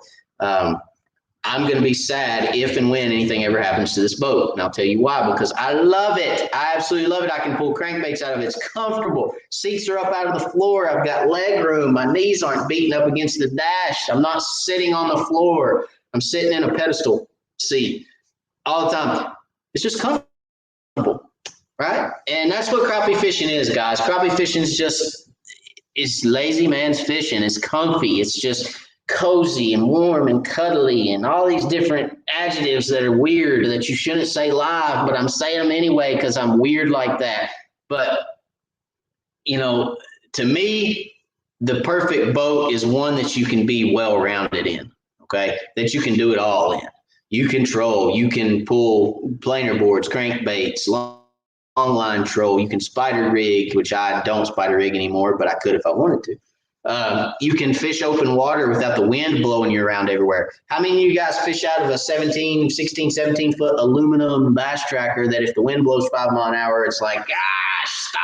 I'm going to be sad if and when anything ever happens to this boat, and I'll tell you why, because I love it. I absolutely love it. I can pull crankbaits out of it. It's comfortable. Seats are up out of the floor. I've got leg room. My knees aren't beating up against the dash. I'm not sitting on the floor. I'm sitting in a pedestal seat all the time. It's just comfortable. Right? And that's what crappie fishing is, guys. Crappie fishing is it's lazy man's fishing. It's comfy. It's just cozy and warm and cuddly and all these different adjectives that are weird that you shouldn't say live, but I'm saying them anyway because I'm weird like that. But, to me, the perfect boat is one that you can be well-rounded in, okay? That you can do it all in. You can troll. You can pull planer boards, crankbaits, long line troll. You can spider rig, which I don't spider rig anymore, but I could if I wanted to. You can fish open water without the wind blowing you around everywhere. How many of you guys fish out of a 16, 17 foot aluminum bass tracker that if the wind blows 5 miles an hour, it's like, gosh, stop.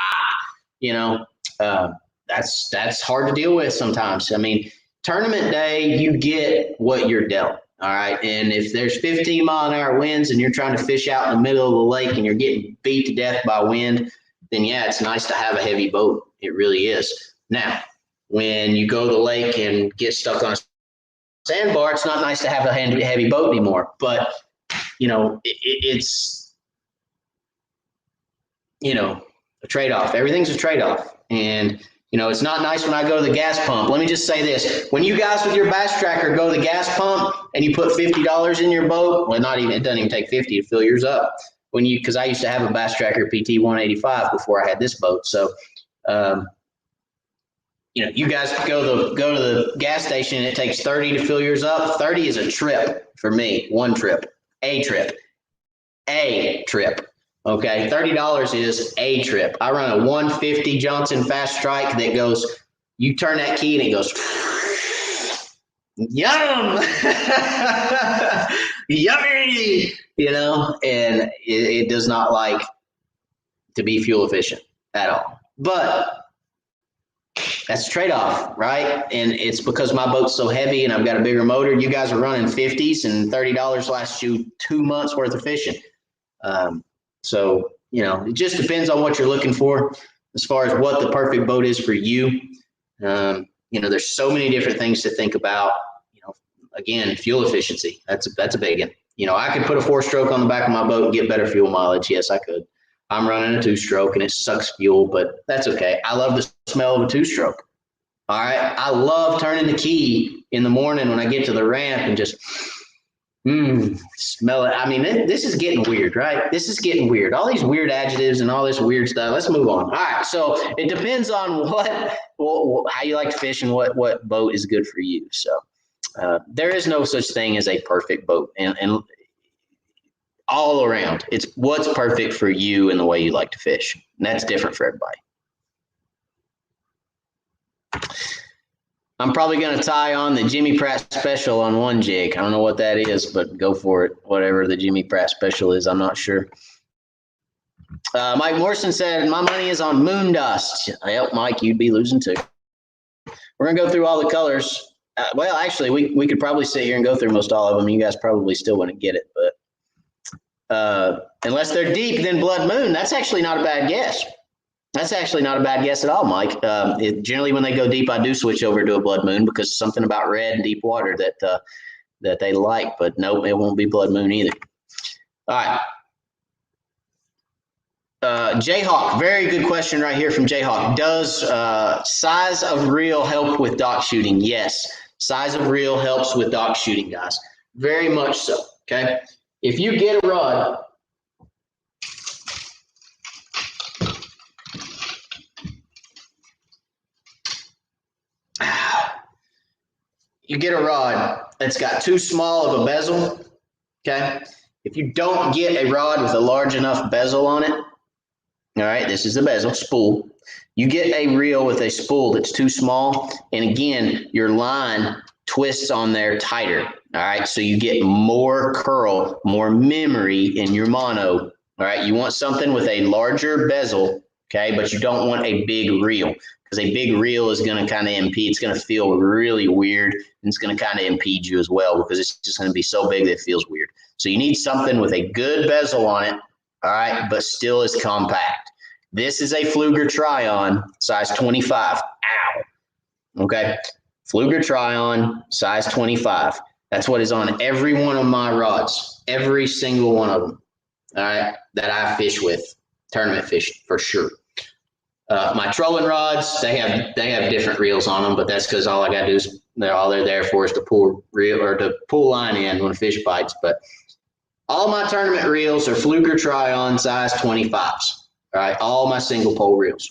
That's hard to deal with sometimes. I mean, tournament day, you get what you're dealt. All right. And if there's 15 mile an hour winds and you're trying to fish out in the middle of the lake and you're getting beat to death by wind, then yeah, it's nice to have a heavy boat. It really is. Now, when you go to the lake and get stuck on a sandbar, it's not nice to have a heavy boat anymore. But, it's, a trade-off. Everything's a trade-off. And, it's not nice when I go to the gas pump. Let me just say this. When you guys with your bass tracker go to the gas pump and you put $50 in your boat, well, it doesn't even take 50 to fill yours up. Because I used to have a bass tracker PT 185 before I had this boat. So, you guys go to the gas station and it takes 30 to fill yours up. 30 is a trip for me. One trip, a trip. Okay, $30 is a trip. I run a 150 Johnson Fast Strike that goes, you turn that key and it goes, yum, yummy, and it does not like to be fuel efficient at all. But that's a trade-off, right? And it's because my boat's so heavy and I've got a bigger motor. You guys are running 50s and $30 lasts you 2 months worth of fishing. So, it just depends on what you're looking for as far as what the perfect boat is for you. There's so many different things to think about. Again, fuel efficiency. That's a big one. I could put a 4-stroke on the back of my boat and get better fuel mileage. Yes, I could. I'm running a 2-stroke and it sucks fuel, but that's okay. I love the smell of a 2-stroke. All right. I love turning the key in the morning when I get to the ramp and just smell it. I mean, this is getting weird, right? This is getting weird. All these weird adjectives and all this weird stuff. Let's move on. All right. So it depends on how you like to fish and what boat is good for you. So There is no such thing as a perfect boat, and all around, it's what's perfect for you and the way you like to fish. And that's different for everybody. I'm probably going to tie on the Jimmy Pratt special on one jig. I don't know what that is, but go for it. Whatever the Jimmy Pratt special is, I'm not sure. Mike Morrison said, my money is on moon dust. Well, Mike, you'd be losing too. We're going to go through all the colors. Well, actually, we could probably sit here and go through most all of them. You guys probably still wouldn't get it, but unless they're deep, then blood moon. That's actually not a bad guess. That's actually not a bad guess at all, Mike. Generally, when they go deep, I do switch over to a blood moon because something about red and deep water that they like. But nope, it won't be blood moon either. All right. Jayhawk, very good question right here from Jayhawk. Does size of reel help with dock shooting? Yes, size of reel helps with dock shooting, guys. Very much so. Okay, if you get a rod. You get a rod that's got too small of a bezel, okay? If you don't get a rod with a large enough bezel on it, all right, this is the bezel, spool. You get a reel with a spool that's too small, and again, your line twists on there tighter, all right? So you get more curl, more memory in your mono, all right? You want something with a larger bezel, okay, but you don't want a big reel. Because a big reel is going to kind of impede. It's going to feel really weird, and it's going to kind of impede you as well because it's just going to be so big that it feels weird. So you need something with a good bezel on it, all right, but still is compact. This is a Pflueger Try-On, size 25. Ow. Okay, Pflueger Try-On, size 25. That's what is on every one of my rods, every single one of them, all right, that I fish with, tournament fishing for sure. My trolling rods, they have different reels on them, but that's because all I got to do is they're there for is to pull reel or to pull line in when a fish bites. But all my tournament reels are Pflueger Try-On size 25s. All right, all my single pole reels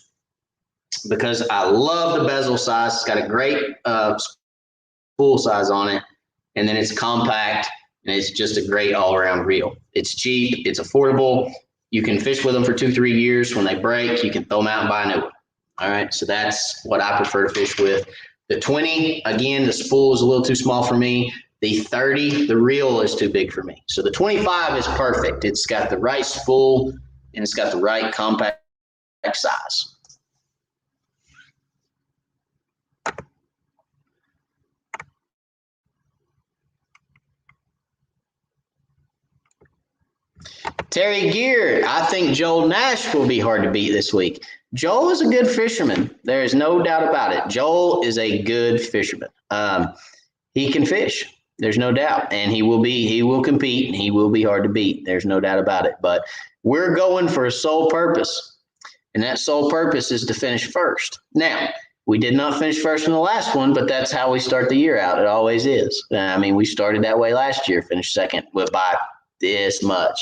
because I love the bezel size. It's got a great spool size on it, and then it's compact and it's just a great all-around reel. It's cheap, it's affordable. You can fish with them for 2-3 years. When they break, you can throw them out and buy a new one. All right, so that's what I prefer to fish with. The 20, again, the spool is a little too small for me. The 30, the reel is too big for me. So the 25 is perfect. It's got the right spool and it's got the right compact size. Terry Gear, I think Joel Nash will be hard to beat this week. Joel is a good fisherman. There is no doubt about it. Joel is a good fisherman. He can fish. There's no doubt. And he will compete and he will be hard to beat. There's no doubt about it. But we're going for a sole purpose. And that sole purpose is to finish first. Now, we did not finish first in the last one, but that's how we start the year out. It always is. I mean, we started that way last year, finished second by this much.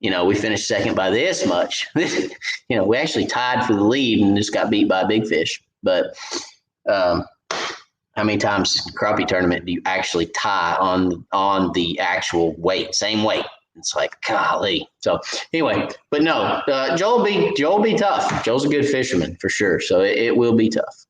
You know, we finished second by this much. You know, we actually tied for the lead and just got beat by a big fish. But how many times crappie tournament do you actually tie on the actual weight, same weight? It's like, golly. So anyway, but no, Joel will be tough. Joel's a good fisherman for sure. So it will be tough.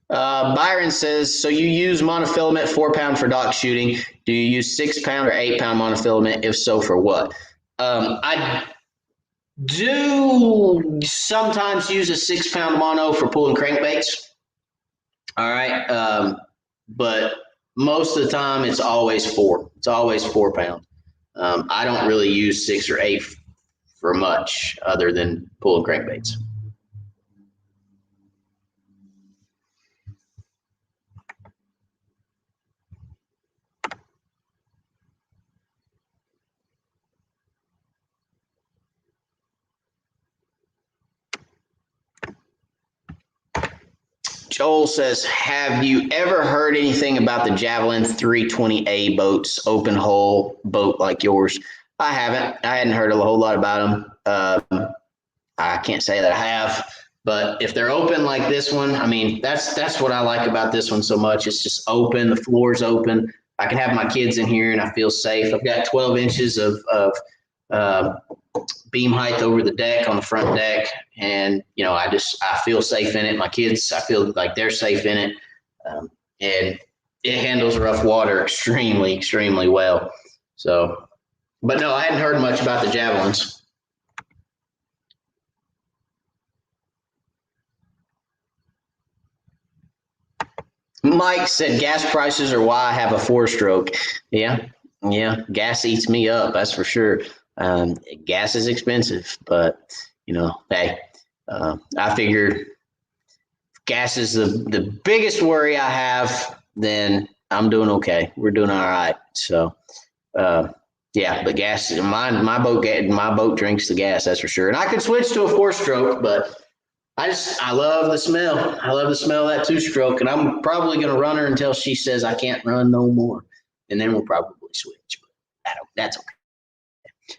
Byron says, so you use monofilament 4-pound for dock shooting. Do you use 6-pound or 8-pound monofilament? If so, for what? I do sometimes use a 6-pound mono for pulling crankbaits. All right. But most of the time it's always 4. It's always 4-pound. I don't really use 6 or 8 for much other than pulling crankbaits. Joel says, have you ever heard anything about the Javelin 320A boats, open hull boat like yours? I haven't. I hadn't heard a whole lot about them. I can't say that I have, But if they're open like this one, I mean, that's what I like about this one so much. It's just open. The floor's open. I can have my kids in here and I feel safe. I've got 12 inches of uh, beam height over the deck on the front deck. And, you know, I feel safe in it. My kids, I feel like they're safe in it. And it handles rough water extremely, extremely well. So, but no, I hadn't heard much about the javelins. Mike said gas prices are why I have a 4-stroke. Yeah, yeah, gas eats me up. That's for sure. Gas is expensive, but you know, hey, I figure gas is the biggest worry I have. Then I'm doing okay. We're doing all right. So, yeah, but gas. My boat drinks the gas. That's for sure. And I could switch to a 4-stroke, but I love the smell. I love the smell of that 2-stroke, and I'm probably going to run her until she says I can't run no more, and then we'll probably switch. But that's okay.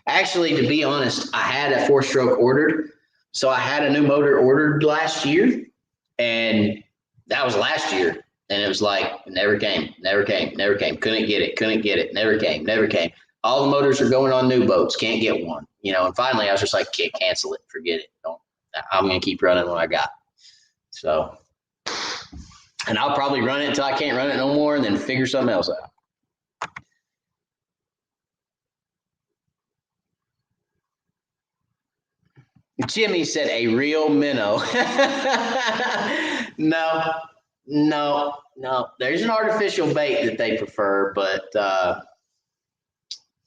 Actually, to be honest, I had a 4-stroke ordered, so I had a new motor ordered last year, and that was last year, and it was like it never came, never came, never came. Couldn't get it, never came, never came. All the motors are going on new boats, can't get one, you know. And finally, I was just like, cancel it, forget it, don't. I'm going to keep running what I got. So, and I'll probably run it until I can't run it no more and then figure something else out. Jimmy said a real minnow. No. There's an artificial bait that they prefer, but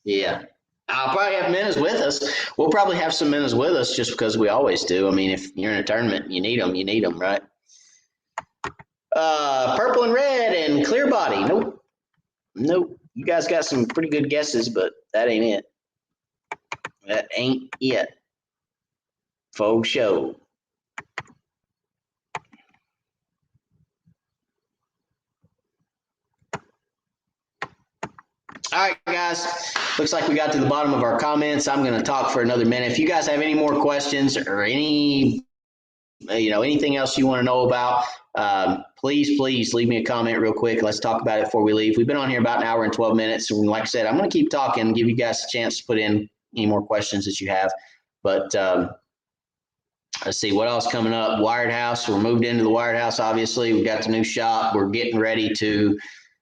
yeah. I'll probably have minnows with us. We'll probably have some minnows with us just because we always do. I mean, if you're in a tournament, you need them, right? Purple and red and clear body. Nope. You guys got some pretty good guesses, but that ain't it. That ain't it. Faux show. All right, guys. Looks like we got to the bottom of our comments. I'm going to talk for another minute. If you guys have any more questions or anything else you want to know about, please leave me a comment real quick. Let's talk about it before we leave. We've been on here about an hour and 12 minutes. And like I said, I'm going to keep talking, give you guys a chance to put in any more questions that you have. But let's see what else coming up. Wired house. We're moved into the wired house. Obviously, we got the new shop. We're getting ready to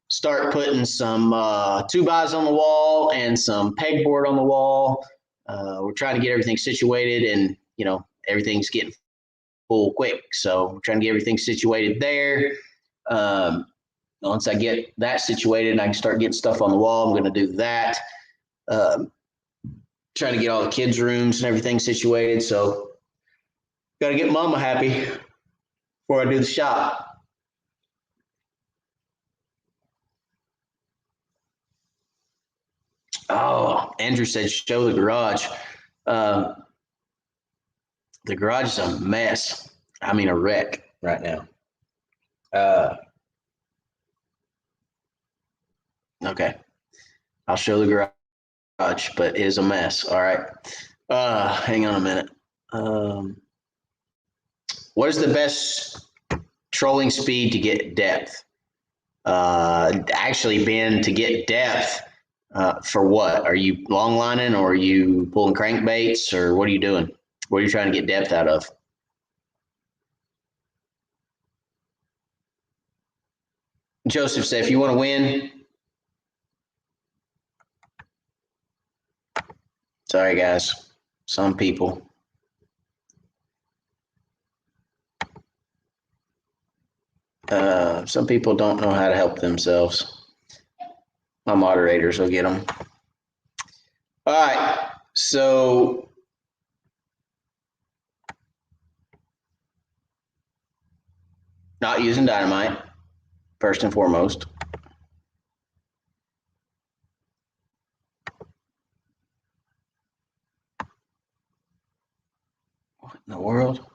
start putting some 2x on the wall and some pegboard on the wall. We're trying to get everything situated, and you know everything's getting full quick. So we're trying to get everything situated there. Once I get that situated and I can start getting stuff on the wall, I'm going to do that. Trying to get all the kids' rooms and everything situated. So got to get mama happy before I do the shop. Oh, Andrew said show the garage. The garage is a mess. I mean, a wreck right now. Okay. I'll show the garage, but it is a mess. All right. Hang on a minute. What is the best trolling speed to get depth? Actually, Ben, to get depth, for what? Are you long lining or are you pulling crankbaits or what are you doing? What are you trying to get depth out of? Joseph said, if you want to win, sorry guys, some people. Some people don't know how to help themselves. My moderators will get them. All right, so not using dynamite, first and foremost. What in the world?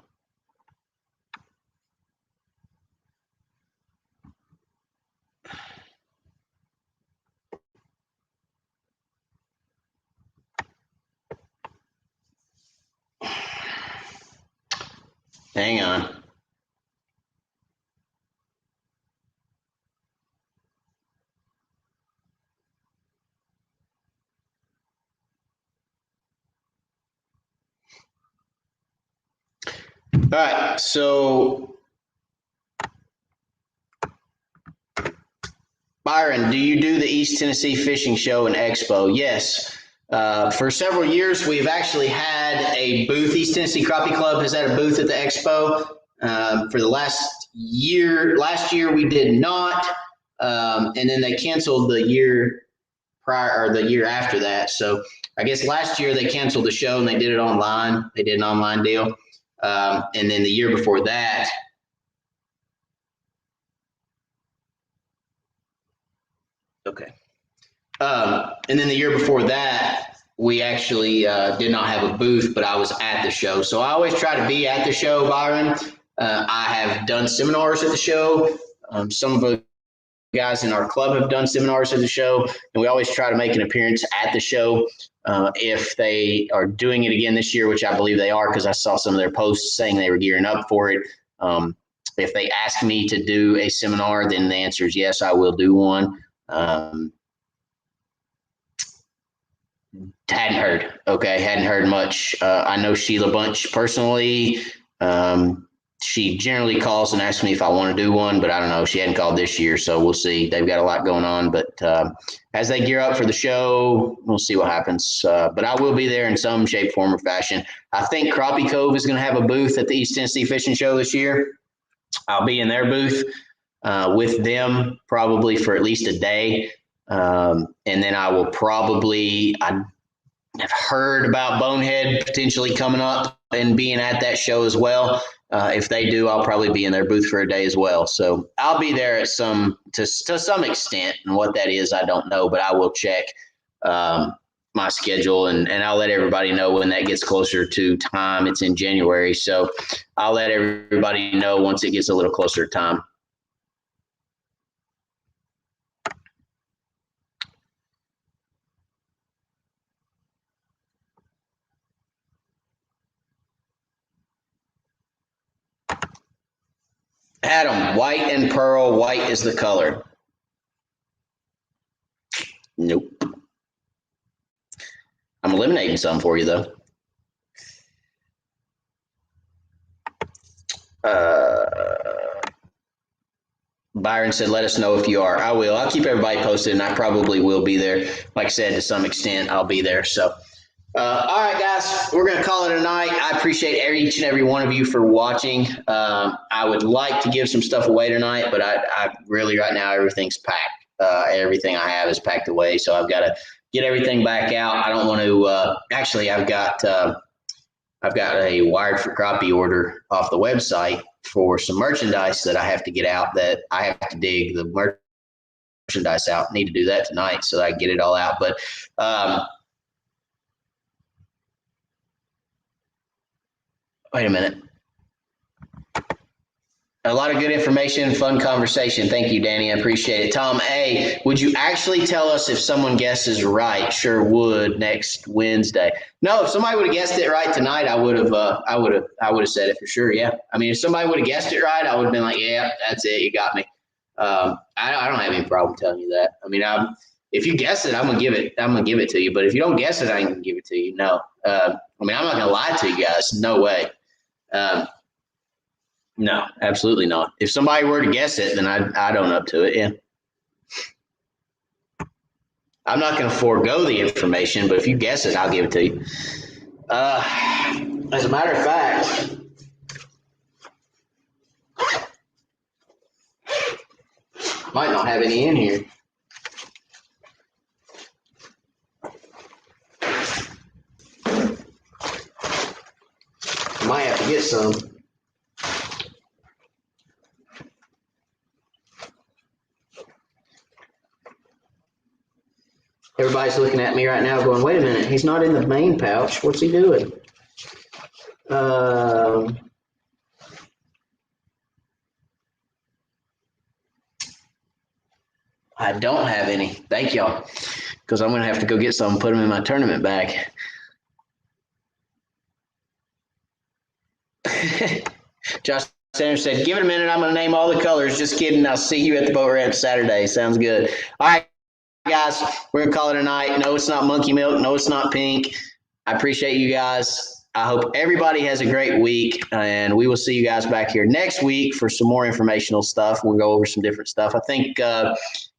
Hang on. All right, so Byron, do you do the East Tennessee Fishing Show and Expo? Yes. For several years, we've actually had a booth. East Tennessee Crappie Club has had a booth at the Expo. For the last year we did not, and then they canceled the year prior or the year after that. So I guess last year they canceled the show and they did it online. They did an online deal, and then the year before that. Okay. And then the year before that, we actually did not have a booth, but I was at the show. So I always try to be at the show, Byron. I have done seminars at the show. Some of the guys in our club have done seminars at the show, and we always try to make an appearance at the show. If they are doing it again this year, which I believe they are because I saw some of their posts saying they were gearing up for it. If they ask me to do a seminar, then the answer is yes, I will do one. Hadn't heard. Okay, hadn't heard much. I know Sheila Bunch personally. She generally calls and asks me if I want to do one, but I don't know. She hadn't called this year, so we'll see. They've got a lot going on, but as they gear up for the show, we'll see what happens. But I will be there in some shape, form, or fashion. I think Crappie Cove is going to have a booth at the East Tennessee Fishing Show this year. I'll be in their booth with them probably for at least a day. And then I will probably, I have heard about Bonehead potentially coming up and being at that show as well. If they do, I'll probably be in their booth for a day as well. So I'll be there at to some extent, and what that is, I don't know, but I will check my schedule and I'll let everybody know when that gets closer to time. It's in January, so I'll let everybody know once it gets a little closer to time. Adam, white and pearl. White is the color. Nope. I'm eliminating some for you, though. Byron said, let us know if you are. I will. I'll keep everybody posted, and I probably will be there. Like I said, to some extent, I'll be there. So, all right, guys, we're going to call it a night. I appreciate each and every one of you for watching. I would like to give some stuff away tonight, but I really, right now, everything's packed. Everything I have is packed away, so I've got to get everything back out. I don't want to actually, I've got a wired for crappie order off the website for some merchandise that I have to get out, that I have to dig the merchandise out. Need to do that tonight so that I can get it all out. But wait a minute. A lot of good information, fun conversation. Thank you, Danny. I appreciate it. Tom A., would you actually tell us if someone guesses right? Sure would. Next Wednesday. No, if somebody would have guessed it right tonight, I would have said it for sure. Yeah. I mean, if somebody would have guessed it right, I would have been like, yeah, that's it. You got me. I don't have any problem telling you that. I mean, if you guess it, I'm gonna give it to you. But if you don't guess it, I ain't gonna give it to you. No. I mean, I'm not gonna lie to you guys. No way. No, absolutely not. If somebody were to guess it, then I'd own up to it. Yeah. I'm not going to forego the information, but if you guess it, I'll give it to you. As a matter of fact, might not have any in here. Might have to get some. Everybody's looking at me right now going, wait a minute, he's not in the main pouch. What's he doing? I don't have any. Thank y'all. Because I'm going to have to go get some and put them in my tournament bag. Josh Sanders said, give it a minute. I'm going to name all the colors. Just kidding. I'll see you at the boat ramp Saturday. Sounds good. All right, guys, we're going to call it a night. No, it's not monkey milk. No, it's not pink. I appreciate you guys. I hope everybody has a great week, and we will see you guys back here next week for some more informational stuff. We'll go over some different stuff. I think I'm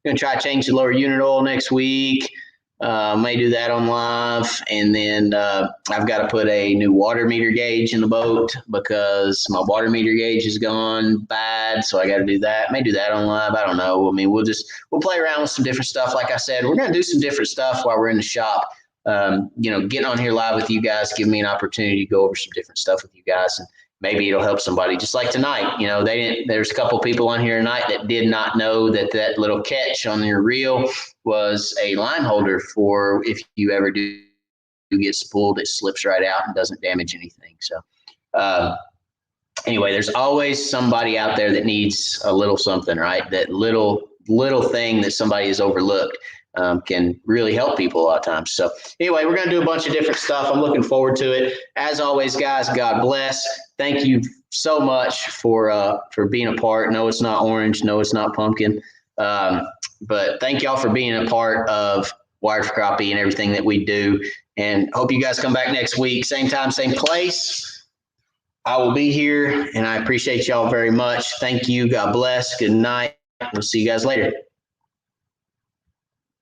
going to try to change the lower unit oil next week. May do that on live. And then I've got to put a new water meter gauge in the boat because my water meter gauge has gone bad. So I got to do that. May do that on live. I don't know. I mean, we'll play around with some different stuff. Like I said, we're going to do some different stuff while we're in the shop. Getting on here live with you guys, give me an opportunity to go over some different stuff with you guys, and maybe it'll help somebody. Just like tonight, there's a couple people on here tonight that did not know that little catch on your reel was a line holder for if you ever do get spooled, it slips right out and doesn't damage anything. So anyway, there's always somebody out there that needs a little something, right? That little thing that somebody has overlooked. Can really help people a lot of times. So anyway, we're going to do a bunch of different stuff. I'm looking forward to it. As always, guys, God bless. Thank you so much for being a part. No, it's not orange. No, it's not pumpkin. But thank y'all for being a part of Wired for Crappie and everything that we do. And hope you guys come back next week. Same time, same place. I will be here, and I appreciate y'all very much. Thank you. God bless. Good night. We'll see you guys later.